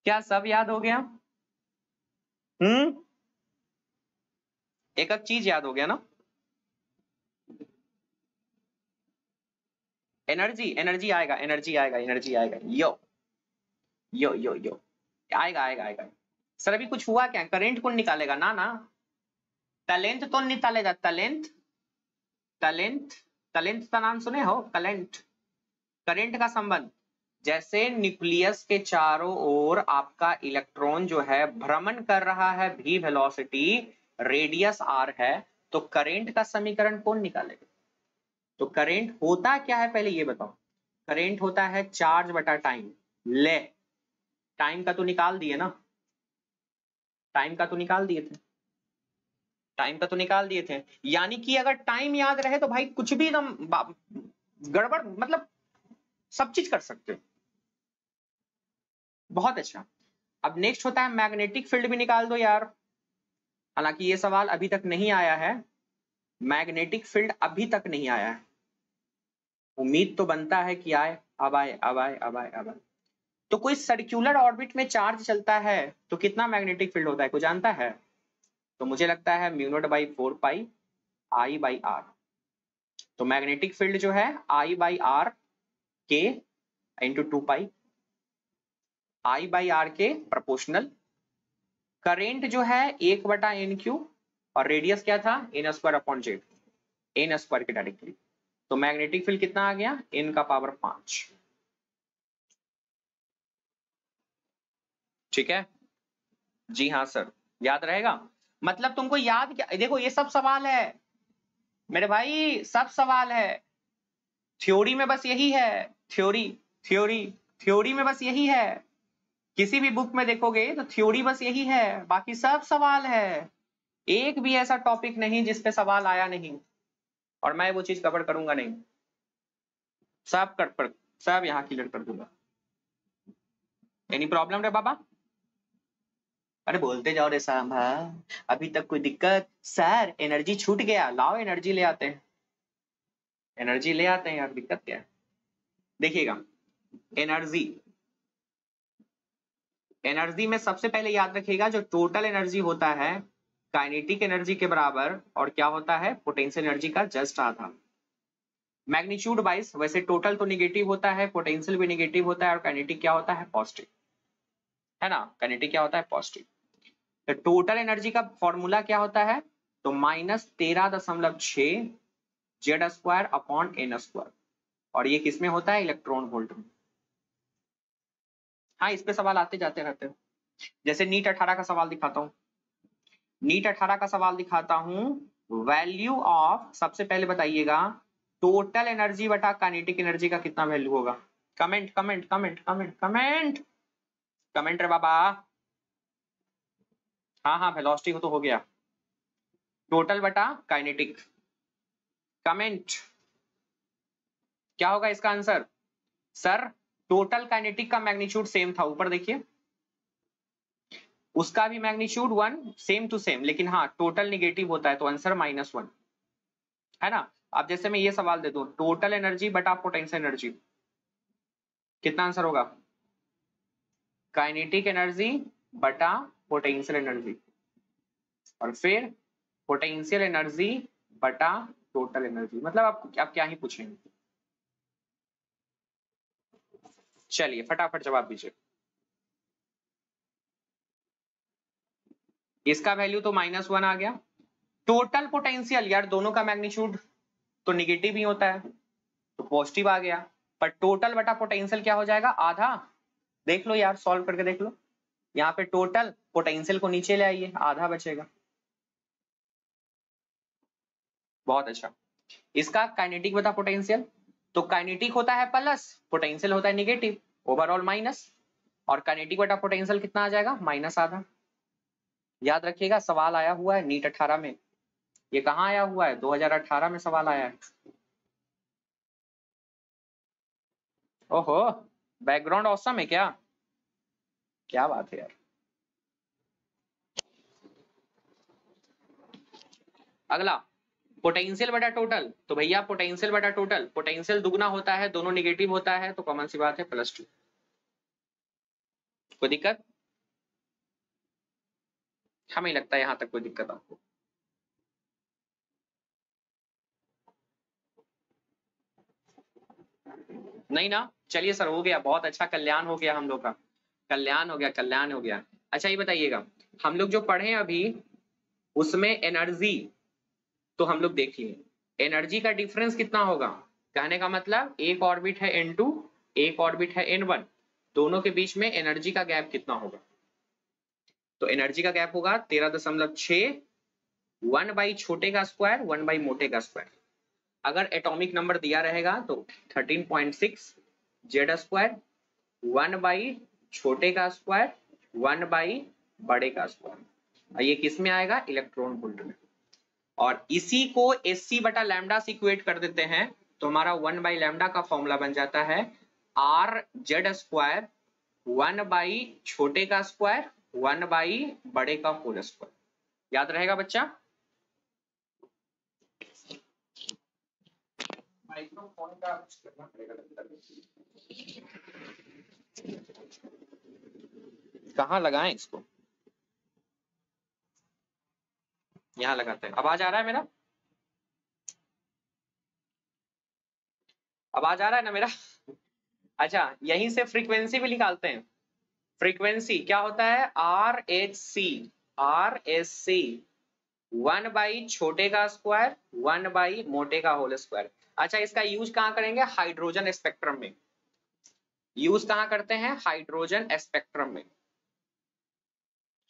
क्या सब याद हो गया? एक एक चीज याद हो गया ना? एनर्जी एनर्जी आएगा, एनर्जी आएगा, एनर्जी आएगा। यो यो यो यो आएगा आएगा आएगा। सर अभी कुछ हुआ क्या? करंट कौन निकालेगा? ना ना, टैलेंट तो निकालेगा। टैलेंट टैलेंट टैलेंट का नाम सुने हो? कलेंट, करंट का संबंध। जैसे न्यूक्लियस के चारों ओर आपका इलेक्ट्रॉन जो है भ्रमण कर रहा है, v वेलोसिटी, रेडियस r है, तो करंट का समीकरण कौन निकालेगा? तो करंट होता क्या है पहले ये बताओ। करंट होता है चार्ज बटा टाइम। ले, टाइम का तो निकाल दिए ना, टाइम का तो निकाल दिए थे, टाइम का तो निकाल दिए थे। यानी कि अगर टाइम याद रहे तो भाई कुछ भी एकदम गड़बड़, मतलब सब चीज कर सकते हो। बहुत अच्छा। अब नेक्स्ट होता है मैग्नेटिक फील्ड भी निकाल दो यार। हालांकि ये सवाल अभी तक नहीं आया है, मैग्नेटिक फील्ड अभी तक नहीं आया है, उम्मीद तो बनता है कि आए। अब आए अब आए अब आए अब आए। तो कोई सर्कुलर ऑर्बिट में चार्ज चलता है तो कितना मैग्नेटिक फील्ड होता है, कोई जानता है? तो मुझे लगता है mu naught by 4 pi I by R. तो मैग्नेटिक फील्ड जो है आई बाई आर के into 2 pi, I by R के प्रोपोर्शनल। करेंट जो है 1 बटा एन क्यू, और रेडियस क्या था? N square upon Z, N square के डायरेक्टली। तो मैग्नेटिक फील्ड कितना आ गया? एन का पावर 5। ठीक है जी हाँ सर, याद रहेगा। मतलब तुमको याद क्या, देखो ये सब सवाल है मेरे भाई, सब सवाल है। थ्योरी में बस यही है, थ्योरी थ्योरी थ्योरी में बस यही है। किसी भी बुक में देखोगे तो थ्योरी बस यही है, बाकी सब सवाल है। एक भी ऐसा टॉपिक नहीं जिसपे सवाल आया नहीं, और मैं वो चीज कवर करूंगा नहीं। सब कर सब यहाँ क्लियर कर दूंगा। एनी प्रॉब्लम रे बाबा? अरे बोलते जाओ रे सांभा, अभी तक कोई दिक्कत? सर एनर्जी छूट गया, लाओ एनर्जी ले आते हैं, एनर्जी ले आते हैं यार, दिक्कत क्या है? देखिएगा, एनर्जी, एनर्जी में सबसे पहले याद रखिएगा जो टोटल एनर्जी होता है काइनेटिक एनर्जी के बराबर, और क्या होता है? पोटेंशियल एनर्जी का जस्ट आधा। मैग्नीट्यूड वाइज वैसे टोटल तो निगेटिव होता है, पोटेंशियल भी निगेटिव होता है, और काइनेटिक क्या होता है? पॉजिटिव, है ना? काइनेटिक क्या होता है? पॉजिटिव। तो टोटल एनर्जी का फॉर्मूला क्या होता है? तो -13.6 Z square upon N square, और ये किसमें होता है? इलेक्ट्रॉन वोल्ट में। हाँ इस पे सवाल आते जाते रहते हैं। जैसे नीट 18 का सवाल दिखाता हूँ, नीट 18 का सवाल दिखाता हूँ। वैल्यू ऑफ, सबसे पहले बताइएगा टोटल एनर्जी बटा काइनेटिक एनर्जी का कितना वैल्यू होगा? Comment comment comment comment comment comment रे बाबा। हाँ हाँ वेलोसिटी को तो हो गया, टोटल बटा काइनेटिक। कमेंट, क्या होगा इसका आंसर? सर टोटल काइनेटिक का मैग्नीट्यूड सेम था, ऊपर देखिए, उसका भी मैग्नीट्यूड 1 सेम टू सेम, लेकिन हाँ टोटल निगेटिव होता है तो आंसर -1, है ना? अब जैसे मैं ये सवाल दे दूं, टोटल एनर्जी बटा पोटेंशियल एनर्जी, कितना आंसर होगा? काइनेटिक एनर्जी बटा पोटेंशियल एनर्जी, और फिर पोटेंशियल एनर्जी बटा टोटल एनर्जी। मतलब आप क्या ही पूछेंगे। चलिए फटाफट जवाब दीजिए। इसका वैल्यू तो -1 आ गया। टोटल पोटेंशियल, यार दोनों का मैग्नीट्यूड तो निगेटिव ही होता है तो पॉजिटिव आ गया, पर टोटल बटा पोटेंशियल क्या हो जाएगा? आधा। देख लो यार, सॉल्व करके देख लो, यहाँ पे टोटल पोटेंशियल को नीचे ले आइए, आधा बचेगा। बहुत अच्छा। इसका काइनेटिक बता पोटेंशियल, तो काइनेटिक होता है प्लस, पोटेंशियल होता है निगेटिव, ओवरऑल माइनस, और काइनेटिक बटा पोटेंशियल कितना आ जाएगा? -आधा। याद रखिएगा सवाल आया हुआ है नीट 18 में, ये कहाँ आया हुआ है? 2018 में सवाल आया है। ओहो, बैकग्राउंड ऑसम है क्या? क्या बात है यार। अगला पोटेंशियल बटा टोटल, तो भैया पोटेंशियल बटा टोटल, पोटेंशियल दुगना होता है, दोनों निगेटिव होता है, तो कॉमन सी बात है +2। कोई दिक्कत? हमें लगता है यहाँ तक कोई दिक्कत आपको? नहीं ना? चलिए सर, हो गया, बहुत अच्छा, कल्याण हो गया हम लोग का, कल्याण हो गया, कल्याण हो गया। अच्छा ये बताइएगा, हम लोग जो पढ़े अभी उसमें एनर्जी तो हम लोग देख लिए, एनर्जी का डिफरेंस कितना होगा? कहने का मतलब एक ऑर्बिट है n2, एक ऑर्बिट है n1, दोनों के बीच में एनर्जी का गैप कितना होगा? तो एनर्जी का गैप होगा 13.6, 1 बाई छोटे का स्क्वायर 1 बाई मोटे का स्क्वायर। अगर एटॉमिक नंबर दिया रहेगा तो 13.6 जेड स्क्वायर 1 बाई छोटे का स्क्वायर 1 बाई बड़े का स्क्वायर। ये किस में आएगा? इलेक्ट्रॉन वोल्ट में। और इसी को एससी बटा लैम्डा से इक्वेट कर देते हैं तो हमारा 1 बाई लैम्डा का फॉर्मूला बन जाता है आर जेड स्क्वायर 1 बाई छोटे का स्क्वायर 1 बाई बड़े का होल स्क्वायर। याद रहेगा बच्चा? माइक्रोफोन का करना पड़ेगा, कहाँ लगाएं इसको? यहाँ लगाते हैं। आवाज आ रहा है मेरा? आवाज आ रहा है ना मेरा? अच्छा, यहीं से फ्रीक्वेंसी भी निकालते हैं। फ्रीक्वेंसी क्या होता है? R H C, R S C 1 by छोटे का स्क्वायर 1 बाई मोटे का होल स्क्वायर। अच्छा, इसका यूज कहाँ करेंगे? हाइड्रोजन स्पेक्ट्रम में। यूज कहाँ करते हैं? हाइड्रोजन स्पेक्ट्रम में।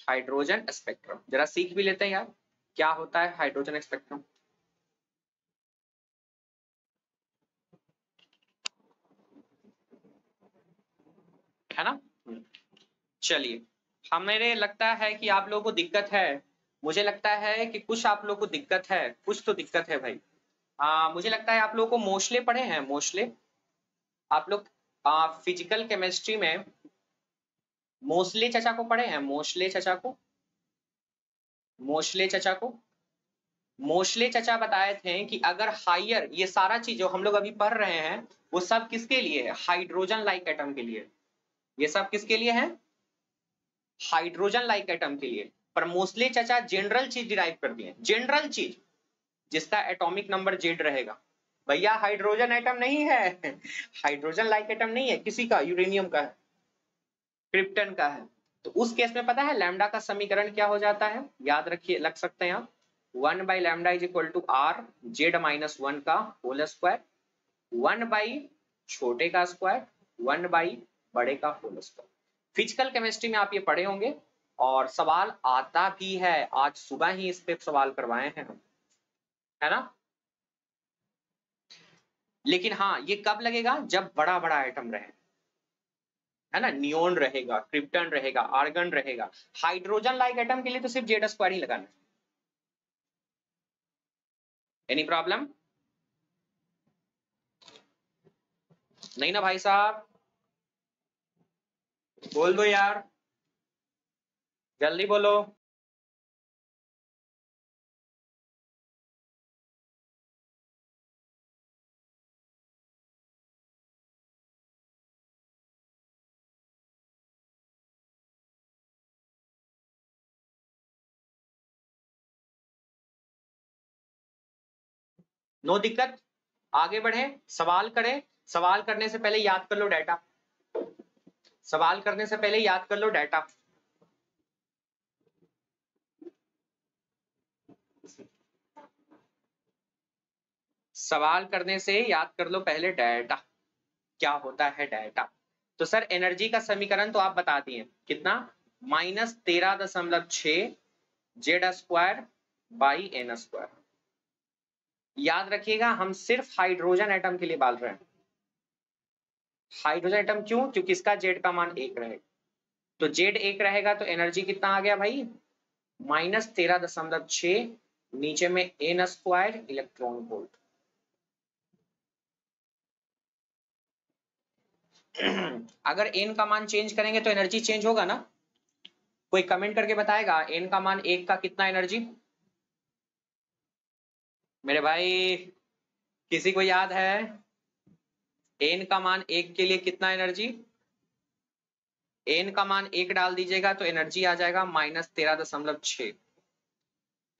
हाइड्रोजन स्पेक्ट्रम जरा सीख भी लेते हैं यार, क्या होता है हाइड्रोजन स्पेक्ट्रम? है ना? चलिए, हमें लगता है कि आप लोगों को दिक्कत है, मुझे लगता है कि कुछ आप लोगों को दिक्कत है, कुछ तो दिक्कत है भाई। मुझे लगता है आप लोगों को मोस्ले पढ़े हैं, मोस्ले? आप लोग फिजिकल केमिस्ट्री में मोस्ले चचा को पढ़े हैं? मोस्ले चचा को, मोस्ले चचा को, मोस्ले चचा बताए थे कि अगर हायर, ये सारा चीज जो हम लोग अभी पढ़ रहे हैं वो सब किसके लिए है? हाइड्रोजन लाइक एटम के लिए। ये सब किसके लिए है? हाइड्रोजन लाइक एटम के लिए। पर मोस्ले चचा जनरल चीज डिराइव कर दिए, जनरल चीज जिसका एटॉमिक नंबर जेड रहेगा। भैया हाइड्रोजन एटम नहीं है, हाइड्रोजन लाइक एटम नहीं है किसी का, यूरेनियम का है, क्रिप्टन का है। तो उस केस में पता है लैम्डा का समीकरण क्या हो जाता है? याद रखिए, लग सकते हैं आप, 1 by lambda is equal to R Z minus 1 का होल स्क्वायर 1 बाई छोटे का स्क्वायर 1 बाई बड़े का होल स्क्वायर। फिजिकल केमिस्ट्री में आप ये पढ़े होंगे और सवाल आता भी है, आज सुबह ही इस पे सवाल करवाए हैं हम, है ना? लेकिन हाँ, ये कब लगेगा? जब बड़ा बड़ा आइटम रहे, है ना? नियोन रहेगा, क्रिप्टन रहेगा, आर्गन रहेगा। हाइड्रोजन लाइक एटम के लिए तो सिर्फ जेड स्क्वायर ही लगाना है। Any problem? नहीं ना भाई साहब? बोल दो यार, जल्दी बोलो। नो दिक्कत, आगे बढ़े, सवाल करें। सवाल करने से पहले याद कर लो डाटा, सवाल करने से पहले याद कर लो डाटा। सवाल करने से याद कर लो पहले डाटा, क्या होता है डाटा। तो सर एनर्जी का समीकरण तो आप बता दिए, कितना? -13.6 Z square by N square. याद रखिएगा हम सिर्फ हाइड्रोजन एटम के लिए बाल रहे हैं। हाइड्रोजन एटम क्यों? क्योंकि इसका जेड का मान 1 रहेगा। तो जेड 1 रहेगा तो एनर्जी कितना आ गया भाई? -13.6, नीचे में एन स्क्वायर इलेक्ट्रॉन वोल्ट। अगर एन का मान चेंज करेंगे तो एनर्जी चेंज होगा ना? कोई कमेंट करके बताएगा एन का मान 1 का कितना एनर्जी? मेरे भाई किसी को याद है? एन का मान 1 के लिए कितना एनर्जी? n का मान 1 डाल दीजिएगा तो एनर्जी आ जाएगा -13.6।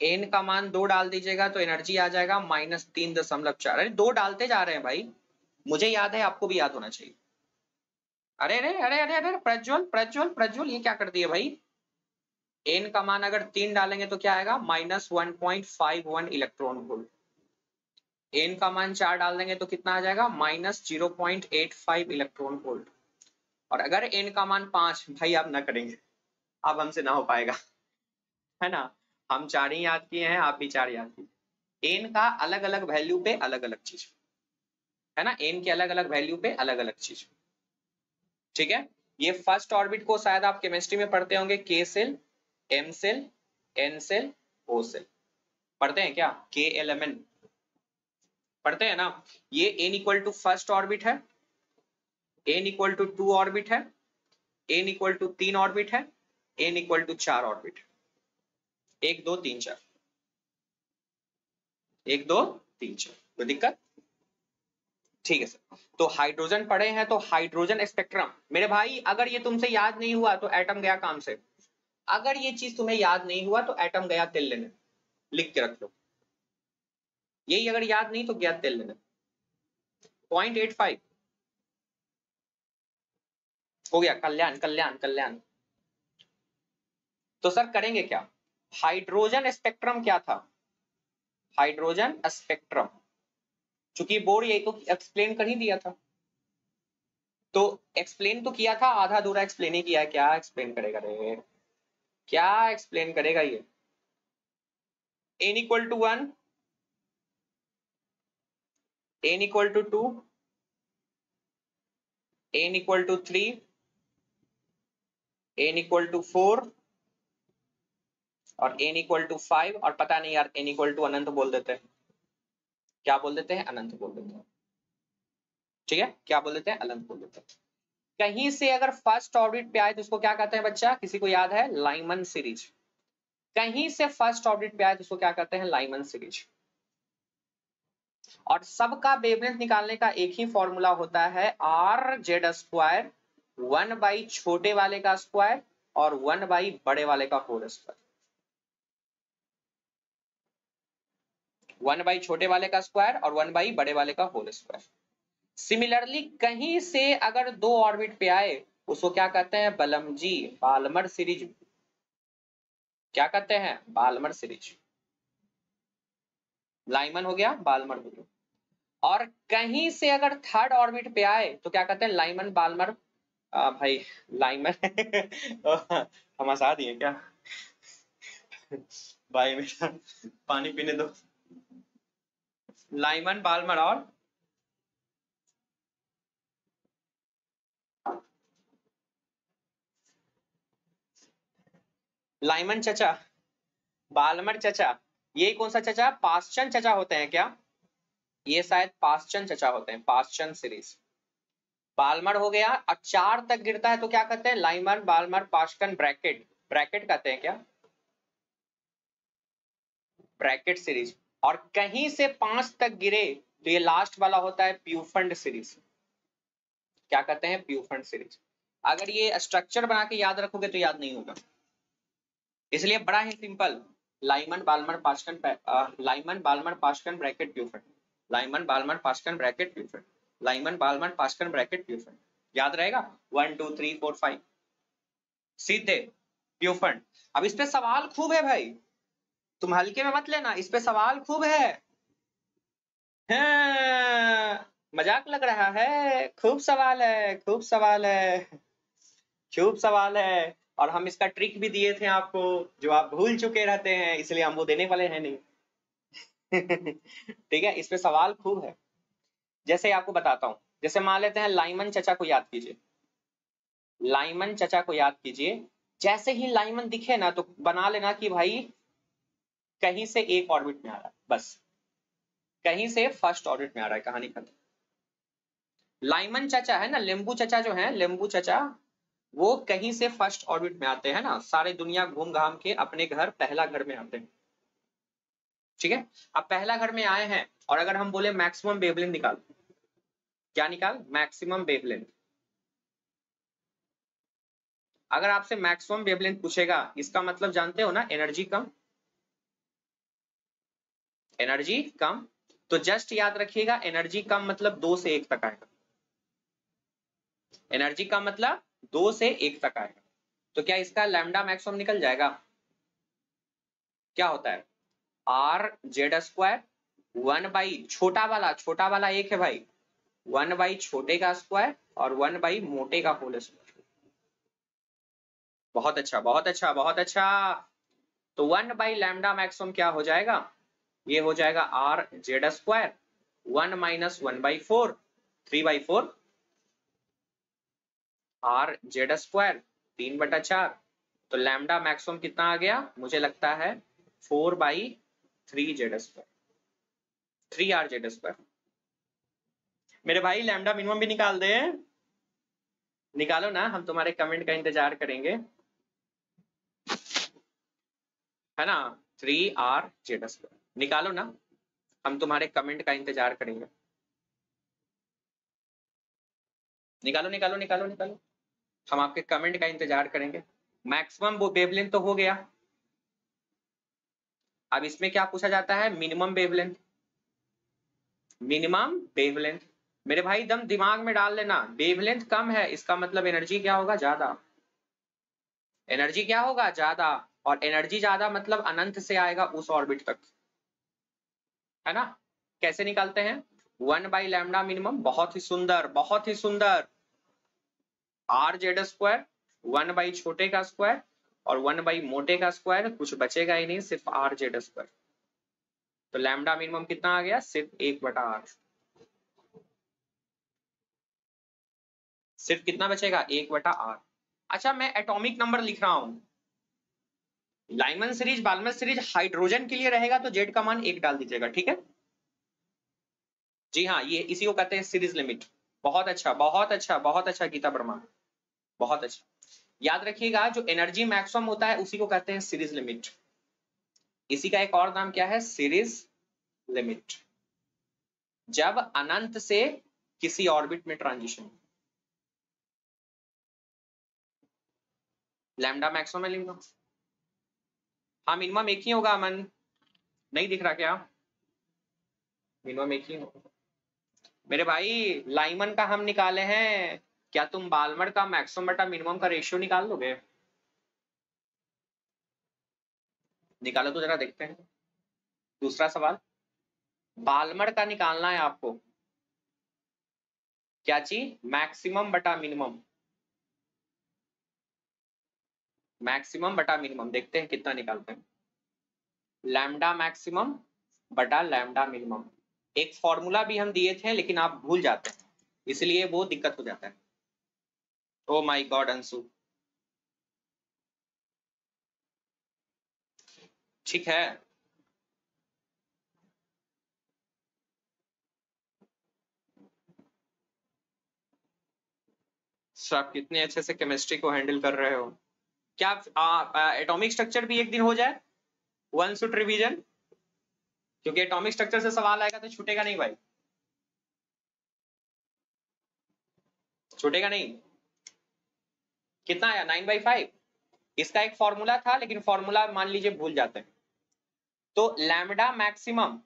n का मान 2 डाल दीजिएगा तो एनर्जी आ जाएगा -3.4। अरे 2 डालते जा रहे हैं भाई, मुझे याद है, आपको भी याद होना चाहिए। अरे अरे अरे अरे अरे प्रज्वल प्रज्वल प्रज्वल, ये क्या कर दिए भाई। n का मान अगर 3 डालेंगे तो क्या आएगा -1.51 इलेक्ट्रॉन वोल्ट। n का मान 4 डाल देंगे तो कितना आ जाएगा -0.85 इलेक्ट्रॉन वोल्ट। और अगर n का मान 5, भाई आप ना करेंगे, अब हमसे ना हो पाएगा, है ना। हम 4 ही याद किए हैं, आप भी 4 याद किए। n का अलग अलग वैल्यू पे अलग अलग चीज, है ना, n के अलग अलग वैल्यू पे अलग अलग चीज, ठीक है। ये फर्स्ट ऑर्बिट को शायद आप केमिस्ट्री में पढ़ते होंगे, k shell, m shell, n shell, o shell, पढ़ते हैं क्या, KLMN पढ़ते हैं ना। ये n equal to first orbit है, n इक्वल टू 2 ऑर्बिट है, n इक्वल टू 3 ऑर्बिट है, n इक्वल टू 4 ऑर्बिट, 1 2 3 4, 1 2 3 4, कोई दिक्कत, ठीक है सर। तो हाइड्रोजन पढ़े हैं, तो हाइड्रोजन स्पेक्ट्रम मेरे भाई, अगर ये तुमसे याद नहीं हुआ तो एटम गया काम से। अगर ये चीज तुम्हें याद नहीं हुआ तो एटम गया तेल लेने, लिख के रख लो, यही अगर याद नहीं तो गया तेल लेने। 0.85 हो गया, कल्याण कल्याण कल्याण। तो सर करेंगे क्या, हाइड्रोजन स्पेक्ट्रम क्या था, हाइड्रोजन स्पेक्ट्रम, चूंकि बोर्ड यही तो एक्सप्लेन कर ही दिया था, तो एक्सप्लेन तो किया था, आधा अधूरा एक्सप्लेन ही किया है, क्या एक्सप्लेन करेगा रे, क्या एक्सप्लेन करेगा ये। n equal to 1, n equal to 2, n equal to 3, n equal to 4 और n इक्वल टू 5, और पता नहीं यार n इक्वल टू अनंत बोल देते हैं, क्या बोल देते हैं, अनंत बोल देते हैं, ठीक है, क्या बोल देते हैं, अनंत बोल देते हैं। कहीं से अगर फर्स्ट ऑर्बिट पे आए तो उसको क्या कहते हैं बच्चा, किसी को याद है, लाइमन सीरीज। कहीं से फर्स्ट ऑर्बिट पे आए तो उसको क्या कहते हैं, लाइमन सीरीज। और सबका वेवलेंथ निकालने का एक ही फॉर्मूला होता है, आर जेड स्क्वायर, 1 बाई छोटे वाले का स्क्वायर और 1 बाई बड़े वाले का होल स्क्वायर, 1 बाई छोटे वाले का स्क्वायर और 1 बाई बड़े वाले का होल स्क्वायर। सिमिलरली कहीं से अगर 2 ऑर्बिट पे आए उसको क्या कहते हैं, बलमजी, बाल्मर सीरीज, क्या कहते हैं, बाल्मर सीरीज। लाइमन हो गया, बाल्मर हो गया। और कहीं से अगर थर्ड ऑर्बिट पे आए तो क्या कहते हैं, लाइमन बाल्मर, भाई लाइमन हम हंसा दिए क्या भाई, मेरा पानी पीने दो। लाइमन बाल्मर और लाइमन चचा, बाल्मर चचा, ये कौन सा चचा, पास्चन चचा होते हैं क्या, ये शायद पास्चन चचा होते हैं, पास्चन सीरीज। बाल्मर हो गया, और 4 तक गिरता है तो क्या कहते हैं, लाइमर बाल्मर पास्कन ब्रैकेट, ब्रैकेट कहते हैं क्या, ब्रैकेट सीरीज। और कहीं से 5 तक गिरे तो ये लास्ट वाला होता है प्यूफंड सीरीज, क्या कहते हैं, प्यूफंड सीरीज। अगर ये स्ट्रक्चर बना के याद रखोगे तो याद नहीं होगा, इसलिए बड़ा ही simple, Lyman Balmer Paschen, Lyman Balmer Paschen Brackett Pfund, Lyman Balmer Paschen Brackett Pfund, Lyman Balmer Paschen Brackett Pfund, याद रहेगा 1 2 3 4 5 सीधे प्यूफंड। अब इस पे सवाल खूब है भाई, तुम हल्के में मत लेना, इस पे सवाल खूब है, हाँ, मजाक लग रहा है, खूब सवाल है, खूब सवाल है, खूब सवाल है। और हम इसका ट्रिक भी दिए थे आपको, जो आप भूल चुके रहते हैं, इसलिए हम वो देने वाले हैं नहीं ठीक है, इस पे सवाल खूब है। जैसे आपको बताता हूं, जैसे मान लेते हैं लाइमन चचा को याद कीजिए, लाइमन चचा को याद कीजिए, जैसे ही लाइमन दिखे ना तो बना लेना कि भाई कहीं से एक ऑर्बिट में आ रहा है, बस कहीं से फर्स्ट ऑर्बिट में आ रहा है, कहानी खत्म। लाइमन चचा है ना, लेम्बू चचा जो है, लेम्बू चचा, वो कहीं से फर्स्ट ऑर्बिट में आते हैं ना, सारे दुनिया घूम घाम के अपने घर पहला घर में आते हैं, ठीक है। अब पहला घर में आए हैं और अगर हम बोले मैक्सिमम वेवलेंथ निकाल, क्या निकाल, मैक्सिमम वेवलेंथ, अगर आपसे मैक्सिमम वेवलेंथ पूछेगा, इसका मतलब जानते हो ना, एनर्जी कम, एनर्जी कम। तो जस्ट याद रखिएगा एनर्जी कम मतलब 2 से 1 तक आएगा, एनर्जी कम मतलब 2 से 1 तक आएगा। तो क्या इसका लैम्डा मैक्सिमम निकल जाएगा? क्या होता है? आर जेड स्क्वायर 1 बाई छोटा वाला 1 है भाई, 1 बाई छोटे का स्क्वायर और 1 बाई मोटे का होल स्क्वायर। बहुत अच्छा बहुत अच्छा बहुत अच्छा। तो 1 बाई लैम्डा मैक्सिमम क्या हो जाएगा? ये हो जाएगा are Z square 1 minus 1 by 4, 3 by 4, are Z square 3/4। तो लैम्डा मैक्सिमम कितना आ गया? मुझे लगता है 4 by 3 Z square, 3 are Z square. मेरे भाई लैम्डा मिनिमम भी निकाल दे, निकालो ना, हम तुम्हारे कमेंट का इंतजार करेंगे, है ना। 3 आर जेड स्क्वायर निकालो ना, हम तुम्हारे कमेंट का इंतजार करेंगे। निकालो निकालो निकालो निकालो, हम आपके कमेंट का इंतजार करेंगे। मैक्सिमम वो वेवलेंथ तो हो गया, अब इसमें क्या पूछा जाता है? Minimum wavelength, minimum wavelength. मेरे भाई दम दिमाग में डाल लेना, वेवलेंथ कम है इसका मतलब एनर्जी क्या होगा? ज्यादा। एनर्जी क्या होगा? ज्यादा। और एनर्जी ज्यादा मतलब अनंत से आएगा उस ऑर्बिट तक, है ना। कैसे निकालते हैं? 1 बाई लैम्डा मिनिमम, बहुत ही सुंदर बहुत ही सुंदर, आर जेड स्क्वायर 1 बाई छोटे का स्क्वायर और 1 बाई मोटे का स्क्वायर, कुछ बचेगा ही नहीं, सिर्फ आर जेड स्क्वायर। तो लैम्डा मिनिमम कितना आ गया? सिर्फ 1/8। सिर्फ कितना बचेगा? 1/8। अच्छा मैं एटॉमिक नंबर लिख रहा हूं, Lyman series Balmer series hydrogen के लिए रहेगा तो जेड का मान 1 डाल दीजिएगा, ठीक है। जी हाँ, ये इसी को कहते हैं सीरीज लिमिट। बहुत अच्छा बहुत अच्छा बहुत अच्छा गीता वर्मा, बहुत अच्छा। याद रखिएगा जो एनर्जी मैक्सिमम होता है उसी को कहते हैं सीरीज लिमिट। इसी का एक और नाम क्या है? Series limit. जब अनंत से किसी ऑर्बिट में ट्रांजिशन, लैम्डा मैक्सिमम है लिखना। हाँ मिनिमम एक ही होगा अमन, नहीं दिख रहा क्या? मिनिमम एक ही होगा मेरे भाई, लाइमन का हम निकाले हैं, क्या तुम बाल्मर का मैक्सिमम बटा मिनिमम का रेशियो निकाल लोगे? निकालो तो जरा देखते हैं। दूसरा सवाल, बाल्मर का निकालना है आपको। क्या चीज? मैक्सिमम बटा मिनिमम, मैक्सिमम बटा मिनिमम, देखते हैं कितना निकालते हैं। लैम्डा मैक्सिमम बटा लैम्डा मिनिमम, एक फॉर्मूला भी हम दिए थे लेकिन आप भूल जाते हैं, इसलिए वो दिक्कत हो जाता है। ओ माय गॉड अंशु, ठीक है। आप कितने अच्छे से केमिस्ट्री को हैंडल कर रहे हो। क्या एटॉमिक स्ट्रक्चर भी एक दिन हो जाए वन शुड रिवीजन, क्योंकि एटॉमिक स्ट्रक्चर से सवाल आएगा तो छूटेगा नहीं भाई, छूटेगा नहीं। कितना आया? 9/5। इसका एक फॉर्मूला था लेकिन फॉर्मूला मान लीजिए भूल जाते हैं। तो लैम्डा मैक्सिमम,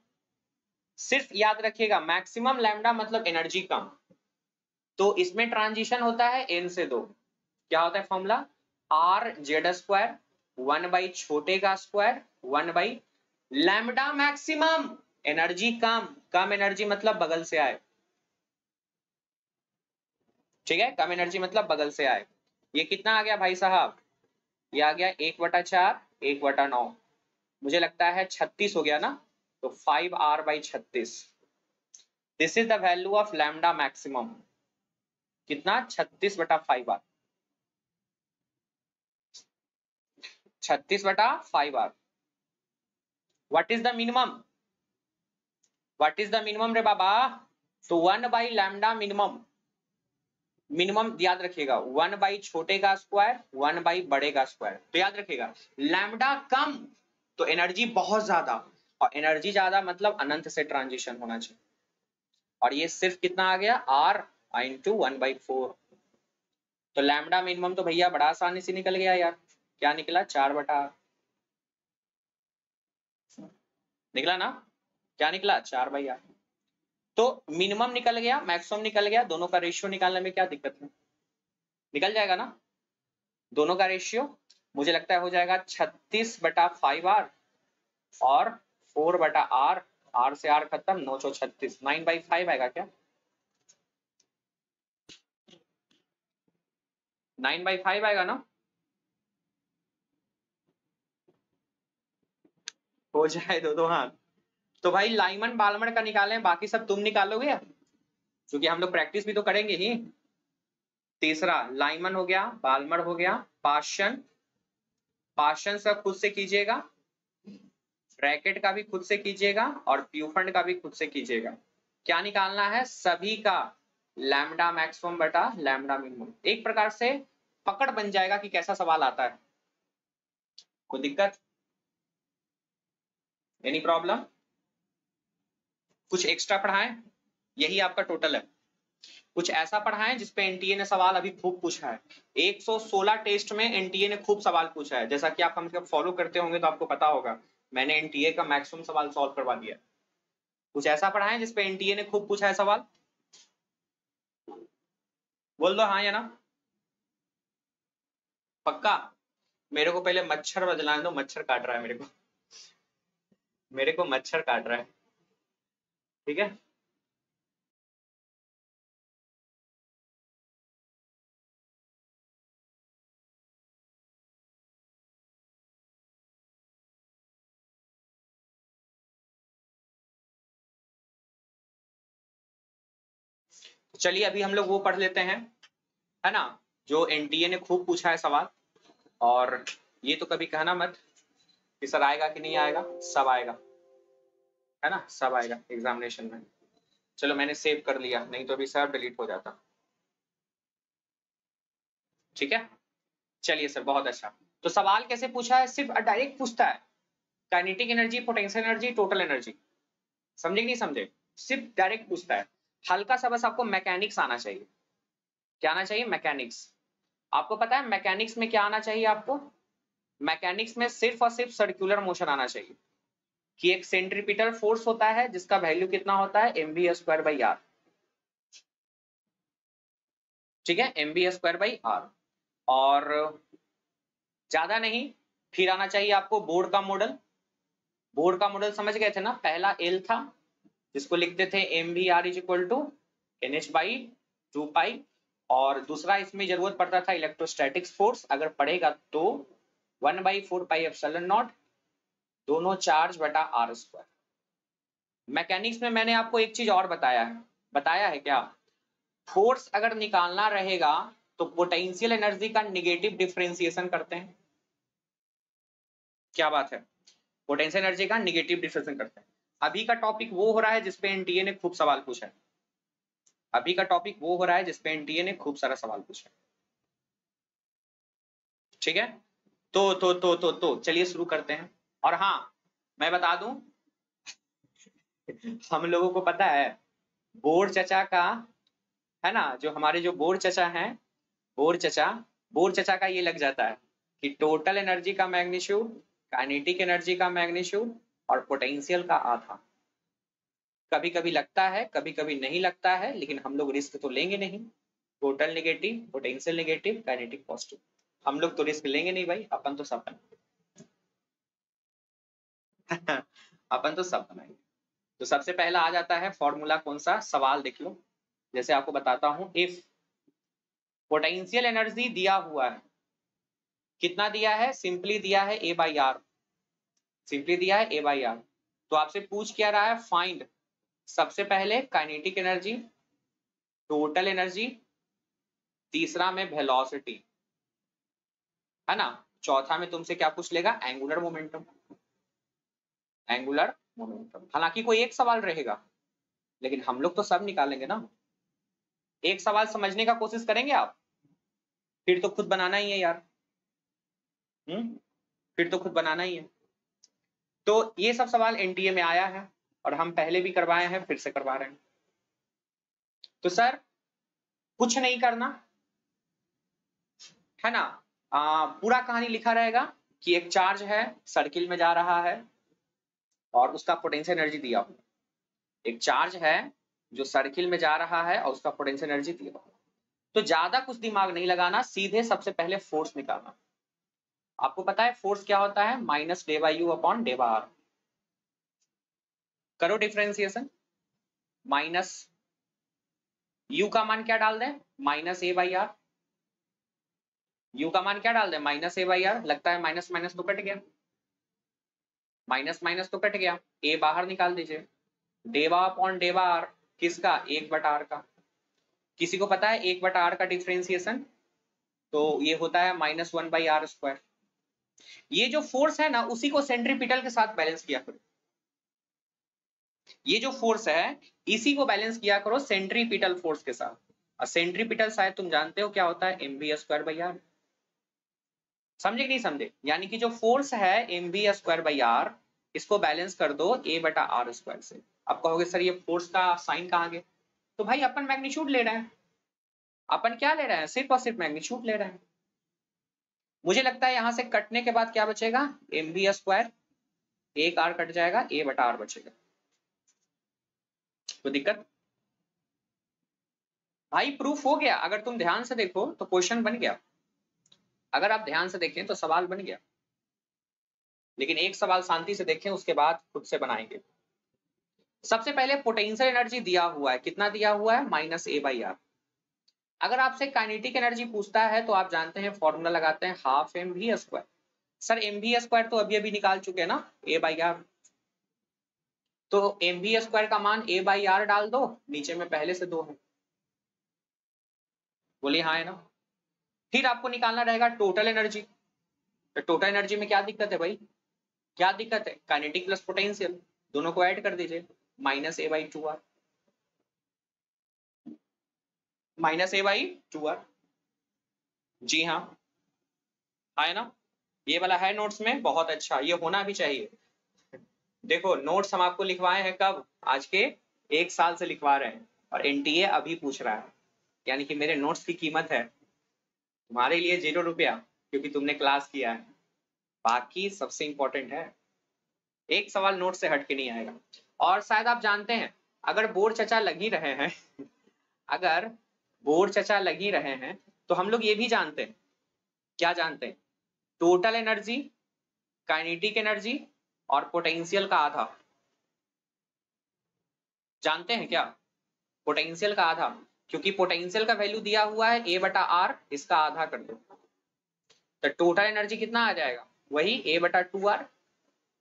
सिर्फ याद रखिएगा मैक्सिमम लैम्डा मतलब एनर्जी कम, तो इसमें ट्रांजिशन होता है n से 2। क्या होता है formula? Are Z square 1 by छोटे का square 1 by lambda maximum, energy come, come energy मतलब बगल से आए, ठीक है, कम एनर्जी मतलब बगल से आए। ये कितना आ गया भाई साहब? ये आ गया 1/4 1/9, मुझे लगता है 36 हो गया ना, तो 5r/36। This is the value of lambda maximum. कितना? 36/5r, 36/5r। What is the minimum? What is the minimum रे बाबा? तो 1 बाई लैम्डा मिनिमम, मिनिमम याद रखिएगा 1 बाई छोटे का स्क्वायर 1 बाई बड़े का स्क्वायर। तो याद रखिएगा लैम्डा कम तो एनर्जी बहुत ज्यादा, और एनर्जी ज्यादा मतलब अनंत से ट्रांजिशन होना चाहिए। और ये सिर्फ कितना आ गया? r × 1/4। तो लैम्डा मिनिमम तो भैया बड़ा आसानी से निकल गया यार, क्या निकला 4/8 निकला ना, क्या निकला 4/8। तो मिनिमम निकल गया, मैक्सिमम निकल गया, दोनों का रेशियो निकालने में क्या दिक्कत है, निकल जाएगा ना। दोनों का रेशियो मुझे लगता है हो जाएगा 36/5R और 4/R, R से R खत्म, 936, 9/5 आएगा क्या, 9/5 आएगा ना, हो जाए दो हाथ। तो भाई लाइमन बाल्मर का निकालें, बाकी सब तुम निकालोगे क्योंकि हम लोग प्रैक्टिस भी तो करेंगे ही। तीसरा लाइमन हो गया, बाल्मर हो गया, पाशन सब खुद से कीजिएगा, ब्रैकेट का भी खुद से कीजिएगा और प्यूफंड का भी खुद से कीजिएगा। क्या निकालना है, सभी का लैम्डा मैक्सिमम बटा लैम्डा मिनिमम। एक प्रकार से पकड़ बन जाएगा कि कैसा सवाल आता है। कोई दिक्कत, एनी प्रॉब्लम, कुछ एक्स्ट्रा पढ़ाएं, यही आपका टोटल है। कुछ ऐसा पढ़ाएं जिसपे एनटीए ने सवाल अभी खूब पूछा है। 116 टेस्ट में एनटीए ने खूब सवाल पूछा है, जैसा कि आप हम जब फॉलो करते होंगे तो आपको पता होगा मैंने एनटीए का मैक्सिमम सवाल सॉल्व करवा दिया। कुछ ऐसा पढ़ाएं जिसपे एनटीए ने खूब पूछा है सवाल, बोल दो हाँ या ना, पक्का। मेरे को पहले मच्छर बदलाने दो, मच्छर काट रहा है मेरे को मच्छर काट रहा है, ठीक है। चलिए अभी हम लोग वो पढ़ लेते हैं, है ना, जो एनटीए ने खूब पूछा है सवाल। और ये तो कभी कहना मत कि सर आएगा कि नहीं आएगा, सब आएगा, है ना, सब आएगा एग्जामिनेशन में। चलो मैंने सेव कर लिया, नहीं तो अभी सब डिलीट हो जाता, ठीक है। चलिए सर बहुत अच्छा। तो सवाल कैसे पूछा है, सिर्फ डायरेक्ट पूछता है kinetic energy, potential energy, total energy, समझे कि नहीं समझे, सिर्फ डायरेक्ट पूछता है। हल्का सा बस आपको मैकेनिक्स आना चाहिए। क्या आना चाहिए, मैकेनिक्स। आपको पता है मैकेनिक्स में क्या आना चाहिए आपको, मैकेनिक्स में सिर्फ और सिर्फ सर्कुलर मोशन आना चाहिए कि एक सेंट्रीपिटल फोर्स होता है जिसका वैल्यू कितना होता है mv²/r, ठीक है, mv²/r। और ज्यादा नहीं, फिर आना चाहिए आपको बोर्ड का मॉडल। बोर्ड का मॉडल समझ गए थे ना, पहला एल था जिसको लिखते थे mvr = nh/2π, और दूसरा इसमें जरूरत पड़ता था इलेक्ट्रोस्टैटिक्स फोर्स, अगर पड़ेगा तो 1/4πε0 दोनों चार्ज बटा r²। मैकेनिक्स में मैंने आपको एक चीज और बताया है क्या, फोर्स अगर निकालना रहेगा तो पोटेंशियल एनर्जी का निगेटिव डिफरेंशिएशन करते हैं। क्या बात है, पोटेंशियल एनर्जी का निगेटिव डिफरेंशिएशन करते हैं। अभी का टॉपिक वो हो रहा है जिसपे एनटीए ने खूब सवाल पूछा है, अभी का टॉपिक वो हो रहा है जिसपे एनटीए ने खूब सारा सवाल पूछा है, ठीक है। तो चलिए शुरू करते हैं। और हाँ मैं बता दूं हम लोगों को पता है बोर चचा का, है ना, जो हमारे जो बोर चचा हैं, बोर चचा का ये लग जाता है कि टोटल एनर्जी का मैग्नीट्यूड, काइनेटिक एनर्जी का मैग्नीट्यूड और पोटेंशियल का आधा। कभी कभी लगता है कभी कभी नहीं लगता है, लेकिन हम लोग रिस्क तो लेंगे नहीं। Total negative, potential negative, kinetic positive, हम लोग तो रिस्क लेंगे नहीं भाई, अपन तो सब अपन तो सब बनाएंगे। तो सबसे पहला आ जाता है फॉर्मूला, कौन सा सवाल देख लो, जैसे आपको बताता हूं, इफ पोटेंशियल एनर्जी दिया हुआ है, कितना दिया है, सिंपली दिया है A/R, सिंपली दिया है A/R। तो आपसे पूछ क्या रहा है, फाइंड सबसे पहले काइनेटिक एनर्जी, टोटल एनर्जी, तीसरा में वेलोसिटी, है ना, चौथा में तुमसे क्या पूछ लेगा, एंगुलर मोमेंटम, एंगुलर मोमेंटम। हालांकि कोई एक सवाल रहेगा लेकिन हम लोग तो सब निकालेंगे ना। एक सवाल समझने का कोशिश करेंगे आप, फिर तो खुद बनाना ही है यार, फिर तो खुद बनाना ही है। तो ये सब सवाल एनटीए में आया है और हम पहले भी करवाए हैं, फिर से करवा रहे हैं। तो सर कुछ नहीं करना, है ना, पूरा कहानी लिखा रहेगा कि एक चार्ज है, सर्किल में जा रहा है और उसका पोटेंशियल एनर्जी दिया हुआ। एक चार्ज है जो सर्किल में जा रहा है और उसका पोटेंशियल एनर्जी दिया हुआ। तो ज्यादा कुछ दिमाग नहीं लगाना, सीधे सबसे पहले फोर्स निकालना। आपको पता है फोर्स क्या होता है, minus D by U upon D by R. करो डिफरेंशिएशन, माइनस यू का मान क्या डाल दें, minus A by R. U का मान क्या डाल दें, माइनस ए बाई आर। लगता है माइनस माइनस तो कट गया, माइनस माइनस तो कट गया, ए बाहर निकाल दीजिए। डेवा अपॉन डेवा आर किसका, 1/r का। किसी को पता है 1/r का डिफरेंशिएशन, तो ये होता है -1/r²। ये जो फोर्स है ना, उसी को सेंट्रीपिटल के साथ बैलेंस किया करो। ये जो फोर्स है इसी को बैलेंस किया करो सेंट्रीपिटल फोर्स के साथ। और सेंट्रीपिटल शायद तुम जानते हो क्या होता है, mv²/r। समझे कि नहीं समझे? यानी कि जो फोर्स है mv²/r, इसको बैलेंस कर दो a/r² से। आप कहोगे सर ये फोर्स का साइन कहां गया? तो भाई अपन मैग्नीट्यूड ले रहे हैं। अपन क्या ले रहे हैं, सिर्फ और सिर्फ मैग्नीट्यूड ले रहे हैं। मुझे लगता है यहां से कटने के बाद क्या बचेगा, mv², एक r कट जाएगा, a/r बचेगा। तो दिक्कत भाई प्रूफ हो गया। अगर तुम ध्यान से देखो तो क्वेश्चन बन गया। अगर आप ध्यान से देखें तो सवाल बन गया। लेकिन एक सवाल शांति से देखें, उसके बाद खुद से बनाएंगे। सबसे पहले पोटेंशियल एनर्जी दिया हुआ है, कितना दिया हुआ है, -a/r। अगर आपसे काइनेटिक एनर्जी पूछता है तो आप जानते हैं फॉर्मूला लगाते हैं, हाफ mv²। सर mv² तो अभी अभी निकाल चुके हैं ना, a/r। तो mv² का मान a/r डाल दो, नीचे में पहले से 2 है। बोलिए हाँ है ना। फिर आपको निकालना रहेगा टोटल एनर्जी। तो टोटल एनर्जी में क्या दिक्कत है भाई, क्या दिक्कत है, काइनेटिक प्लस पोटेंशियल, दोनों को ऐड कर दीजिए, -a/2r। -a/2r, जी हाँ, है ना। ये वाला है नोट्स में, बहुत अच्छा, ये होना भी चाहिए। देखो नोट्स हम आपको लिखवाए हैं कब, आज के 1 साल से लिखवा रहे हैं, और एनटीए अभी पूछ रहा है। यानी कि मेरे नोट्स की कीमत है तुम्हारे लिए 0 रुपया, क्योंकि तुमने क्लास किया है। बाकी सबसे इंपॉर्टेंट है, एक सवाल नोट से हट के नहीं आएगा। और शायद आप जानते हैं, अगर बोर्ड चर्चा लग ही रहे हैं अगर बोर्ड चर्चा लग ही रहे हैं तो हम लोग ये भी जानते हैं, क्या जानते हैं, टोटल एनर्जी, काइनेटिक एनर्जी और पोटेंशियल का आधा। जानते हैं क्या, पोटेंशियल का आधा, क्योंकि पोटेंशियल का वैल्यू दिया हुआ है a/r, इसका आधा कर दो तो टोटल एनर्जी कितना आ जाएगा, वही a/2r।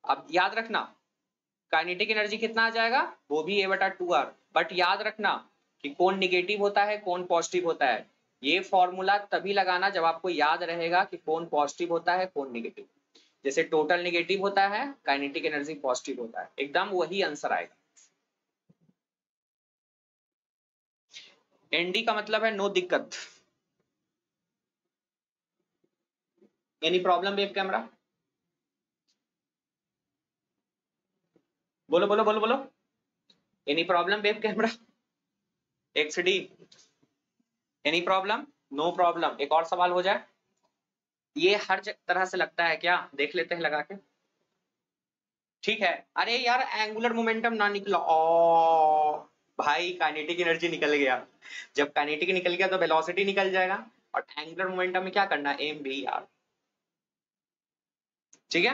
अब याद रखना काइनेटिक एनर्जी कितना आ जाएगा, वो भी a/2r। बट याद रखना कि कौन निगेटिव होता है कौन पॉजिटिव होता है। ये फॉर्मूला तभी लगाना जब आपको याद रहेगा कि कौन पॉजिटिव होता है कौन निगेटिव। जैसे टोटल निगेटिव होता है, काइनेटिक एनर्जी पॉजिटिव होता है, एकदम वही आंसर आएगा। एनडी का मतलब है नो दिक्कत। एनी प्रॉब्लम वेब कैमरा, बोलो बोलो बोलो बोलो, any problem web camera, XD, any problem, no problem. एक और सवाल हो जाए, ये हर तरह से लगता है क्या, देख लेते हैं लगा के। ठीक है, अरे यार एंगुलर मोमेंटम ना निकला, ओ भाई काइनेटिक एनर्जी निकल गया। जब काइनेटिक निकल गया तो वेलोसिटी निकल जाएगा, और एंगुलर मोमेंटम में क्या करना है, mvr। ठीक है,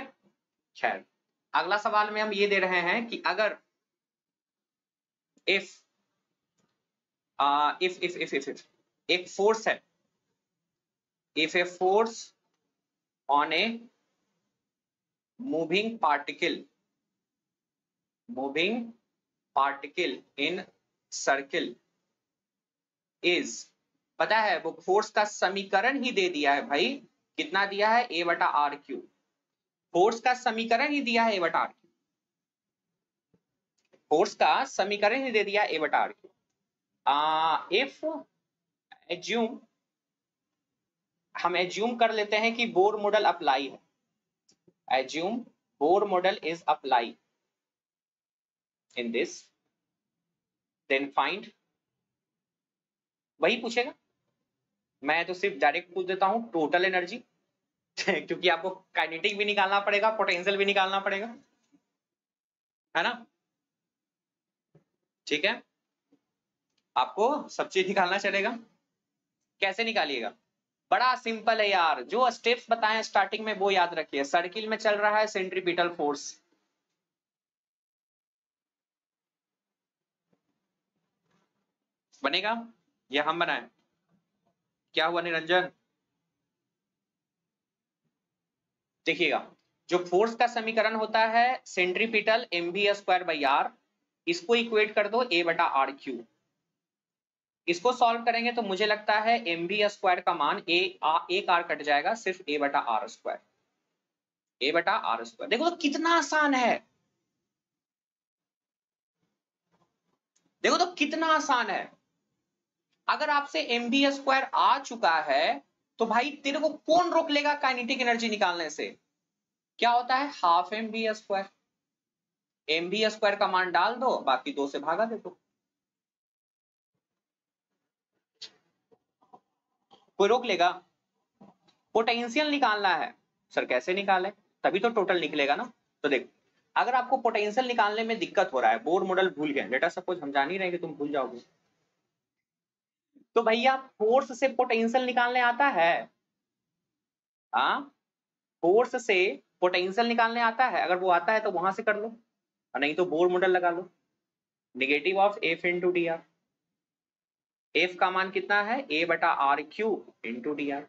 खैर अगला सवाल में हम ये दे रहे हैं कि अगर इफ if एक फोर्स है, if a force on a moving particle in circle is, पता है वो फोर्स का समीकरण ही दे दिया है भाई, कितना दिया है, a/r³। फोर्स का समीकरण ही दिया है a/r³, फोर्स का समीकरण ही दे दिया a/r³। इफ एज्यूम, हम एज्यूम कर लेते हैं कि बोर मॉडल अप्लाई है, assume Bohr model is apply in this, then find, वही पूछेगा मैं तो सिर्फ डायरेक्ट पूछ देता हूं टोटल एनर्जी क्योंकि आपको काइनेटिक भी निकालना पड़ेगा, पोटेंशियल भी निकालना पड़ेगा, है ना? ठीक है, आपको सब चीज निकालना चलेगा। कैसे निकालिएगा? बड़ा सिंपल है यार, जो स्टेप्स बताएं स्टार्टिंग में वो याद रखिए। सर्किल में चल रहा है सेंट्रीपिटल फोर्स, बनेगा या हम बनाएं? क्या हुआ निरंजन? देखिएगा, जो फोर्स का समीकरण होता है सेंट्रीपिटल mv²/r, इसको इक्वेट कर दो a/r³। इसको सॉल्व करेंगे तो मुझे लगता है mv² का मान एक r कट जाएगा, सिर्फ a/r²। a/r², देखो तो कितना आसान है, देखो तो कितना आसान है। अगर आपसे mv² आ चुका है तो भाई तेरे को कौन रोक लेगा काइनेटिक एनर्जी निकालने से? क्या होता है? Half mv²। mv² का मान डाल दो, बाकी 2 से भागा दे दो, कोई रोक लेगा? पोटेंशियल निकालना है सर, कैसे निकालें? तभी तो टोटल निकलेगा ना। तो देख, अगर आपको पोटेंशियल निकालने में दिक्कत हो रहा है, बोर मॉडल भूल गए, लेट अस सपोज हम जान ही रहे कि तुम भूल जाओगे, तो भैया फोर्स से पोटेंशियल निकालने आता है? हाँ, फोर्स से पोटेंशियल निकालने आता है? अगर वो आता है तो वहां से कर लो, और नहीं तो बोर मॉडल लगा लो, negative of F into D R. F का मान कितना है? a/r³ into D R.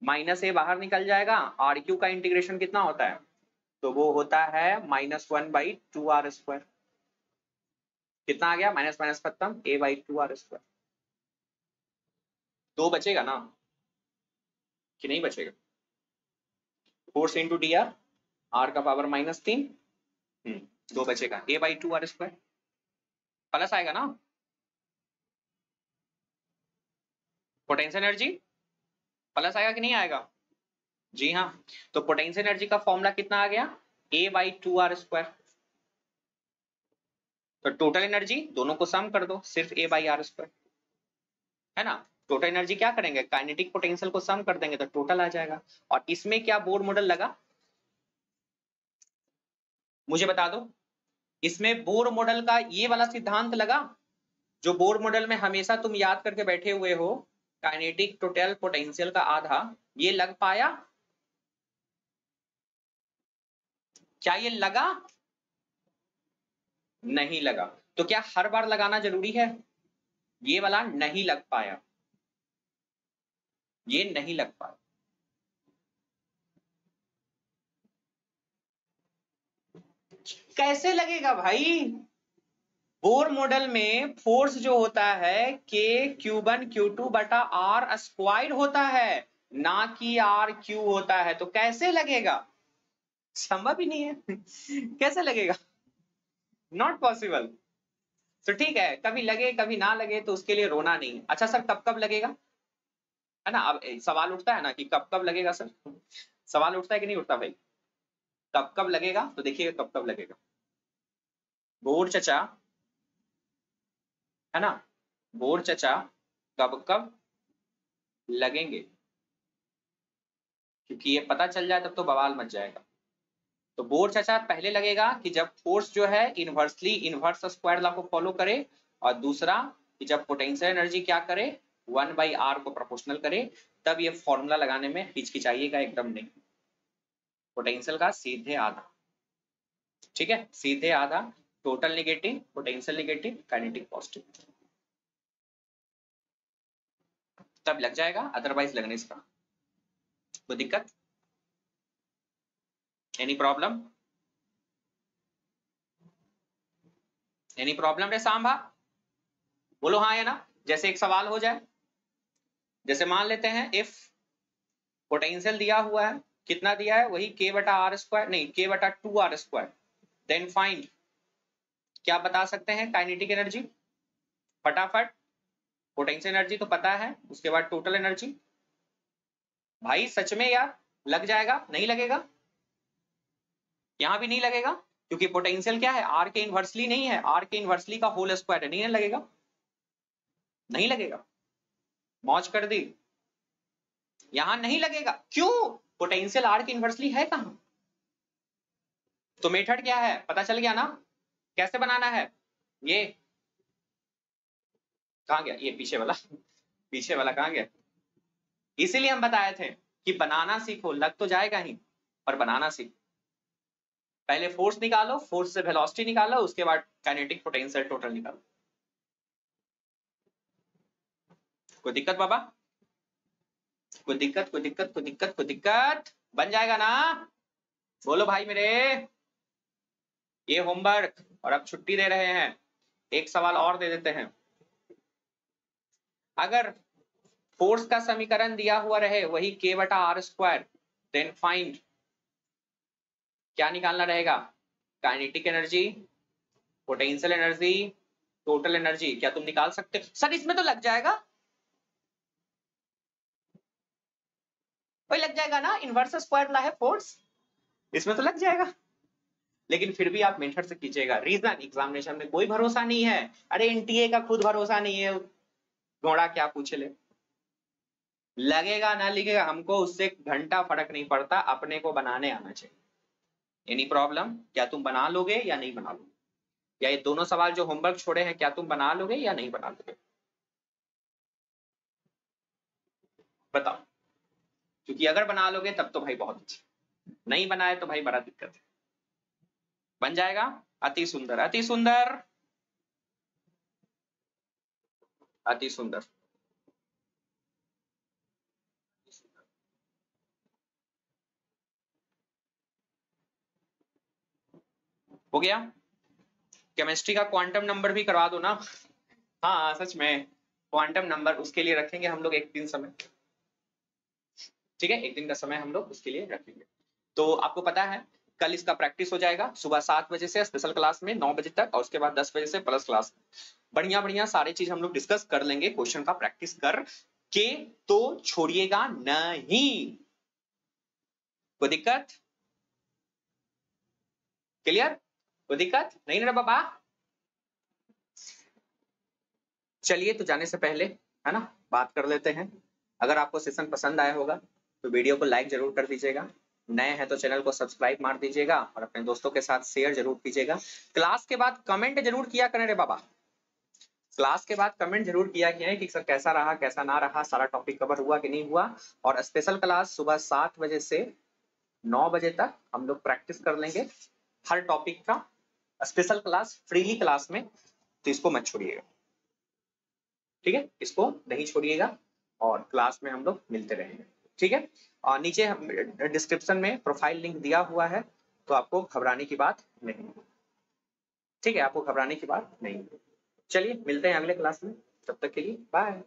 Minus A बाहर निकल जाएगा, r³ का इंटीग्रेशन कितना होता है? तो वो होता है -1/2r²। कितना आ गया? माइनस माइनस खत्म, a/2r²। 2 बचेगा ना कि नहीं बचेगा? Force into D R, R का पावर -3, 2 बचेगा, a/2r²। प्लस आएगा ना पोटेंशियल एनर्जी, प्लस आएगा कि नहीं आएगा? जी हाँ, तो पोटेंशियल एनर्जी का फॉर्मूला कितना आ गया? a/2r²। तो टोटल एनर्जी दोनों को सम कर दो, सिर्फ a/r², है ना? टोटल एनर्जी क्या करेंगे? काइनेटिक पोटेंशियल को सम कर देंगे तो टोटल आ जाएगा। और इसमें क्या बोर मॉडल लगा? मुझे बता दो, इसमें बोर मॉडल का ये वाला सिद्धांत लगा जो बोर मॉडल में हमेशा तुम याद करके बैठे हुए हो, काइनेटिक टोटल पोटेंशियल का आधा, ये लग पाया? क्या ये लगा? नहीं लगा। तो क्या हर बार लगाना जरूरी है? ये वाला नहीं लग पाया, ये नहीं लग पाया। कैसे लगेगा भाई? बोर मॉडल में फोर्स जो होता है K⁴ Q⁴ होता है, ना कि R³ होता है। तो कैसे लगेगा? संभव ही नहीं है कैसे लगेगा? Not possible. तो ठीक है, कभी लगे कभी ना लगे तो उसके लिए रोना नहीं। अच्छा सर, कब कब लगेगा, है ना? अब सवाल उठता है ना कि कब कब लगेगा सर, सवाल उठता है कि नहीं उठता भाई? कब कब लगेगा तो देखिएगा कब कब लगेगा। बोर चचा, है ना, बोर चचा कब कब लगेंगे, क्योंकि ये पता चल जाए तब तो बवाल मच जाएगा। तो बोर चचा पहले लगेगा कि जब फोर्स जो है इनवर्सली इनवर्स स्क्वायर लॉ को फॉलो करे, और दूसरा कि जब पोटेंशियल एनर्जी क्या करे, 1/r को प्रोपोर्शनल करे, तब ये फॉर्मूला लगाने में हिचकिचाइएगा एकदम नहीं। पोटेंशियल का सीधे आधा, ठीक है, सीधे आधा, total negative, potential negative, kinetic positive, तब लग जाएगा, अदरवाइज लगने से कहा। कोई दिक्कत? Any problem? एनी प्रॉब्लम रे सांभा? बोलो हाँ या ना। जैसे एक सवाल हो जाए, जैसे मान लेते हैं इफ पोटेंशियल दिया हुआ है, कितना दिया है? वही K/r², नहीं K/2r², देन फाइंड, क्या बता सकते हैं काइनेटिक एनर्जी? फटाफट, पोटेंशियल एनर्जी तो पता है, उसके बाद टोटल एनर्जी। भाई सच में यार लग जाएगा, नहीं लगेगा? यहां भी नहीं लगेगा, क्योंकि पोटेंशियल क्या है? आर के इनवर्सली नहीं है, आर के इनवर्सली का होल स्क्वायर है, नहीं लगेगा, नहीं लगेगा। मौज कर दी। यहां नहीं लगेगा, क्यों? पोटेंशियल आर की इन्वर्सली है कहां? तो मेथड क्या है पता चल गया ना, कैसे बनाना है। ये कहां गया, ये पीछे वाला पीछे वाला कहां गया? इसीलिए हम बताए थे कि बनाना सीखो, लग तो जाएगा ही, पर बनाना सीखो। पहले फोर्स निकालो, फोर्स से वेलोसिटी निकालो, उसके बाद काइनेटिक पोटेंशियल टोटल निकालो। कोई दिक्कत बाबा? कोई दिक्कत, कोई दिक्कत, कोई दिक्कत, कोई दिक्कत? बन जाएगा ना? बोलो भाई मेरे। ये होमवर्क, और अब छुट्टी दे रहे हैं, एक सवाल और दे देते हैं। अगर फोर्स का समीकरण दिया हुआ रहे वही k बटा आर स्क्वायर, देन फाइंड, क्या निकालना रहेगा? Kinetic energy, potential energy, total energy. क्या तुम निकाल सकते हो? सर इसमें तो लग जाएगा, वही लग जाएगा ना, इनवर्स स्क्वायर ला है फोर्स, इसमें तो लग जाएगा। लेकिन फिर भी आप मेथड से कीजिएगा, रीजन एग्जामिनेशन में कोई भरोसा नहीं है। अरे एनटीए का खुद भरोसा नहीं है, घोड़ा क्या पूछ ले। लगेगा ना लिखेगा, हमको उससे घंटा फर्क नहीं पड़ता, अपने को बनाने आना चाहिए। Any problem? क्या तुम बना लोगे या नहीं बना लोगे? या ये दोनों सवाल जो होमवर्क छोड़े हैं क्या तुम बना लोगे या नहीं बना लोगे? बताओ, क्योंकि अगर बना लोगे तब तो भाई बहुत अच्छा, नहीं बनाए तो भाई बड़ा दिक्कत है। बन जाएगा? अति सुंदर, अति सुंदर, अति सुंदर। हो गया? केमिस्ट्री का क्वांटम नंबर भी करवा दो ना। हाँ सच में, क्वांटम नंबर उसके लिए रखेंगे हम लोग एक दिन समय, ठीक है, एक दिन का समय हम लोग उसके लिए रखेंगे। तो आपको पता है कल इसका प्रैक्टिस हो जाएगा सुबह 7 बजे से स्पेशल क्लास में 9 बजे तक, और उसके बाद 10 बजे से प्लस क्लास में। बढ़िया बढ़िया सारी चीज हम लोग डिस्कस कर लेंगे, क्वेश्चन का प्रैक्टिस कर के, तो छोड़िएगा नहीं। कोई दिक्कत? क्लियर? कोई दिक्कत नहीं ना बाबा? चलिए, तो जाने से पहले है ना बात कर लेते हैं। अगर आपको सेशन पसंद आया होगा तो वीडियो को लाइक जरूर कर दीजिएगा, नए हैं तो चैनल को सब्सक्राइब मार दीजिएगा, और अपने दोस्तों के साथ शेयर जरूर कीजिएगा। क्लास के बाद कमेंट जरूर किया करें रे बाबा, क्लास के बाद कमेंट जरूर किया करें कि सर कैसा रहा कैसा ना रहा, सारा टॉपिक कवर हुआ कि नहीं हुआ। और स्पेशल क्लास सुबह 7 बजे से 9 बजे तक हम लोग प्रैक्टिस कर लेंगे हर टॉपिक का, स्पेशल क्लास फ्रीली क्लास में, तो इसको मत छोड़िएगा, ठीक है, इसको नहीं छोड़िएगा, और क्लास में हम लोग मिलते रहेंगे, ठीक है। और नीचे डिस्क्रिप्शन में प्रोफाइल लिंक दिया हुआ है, तो आपको घबराने की बात नहीं, ठीक है, आपको घबराने की बात नहीं। चलिए मिलते हैं अगले क्लास में, तब तक के लिए बाय।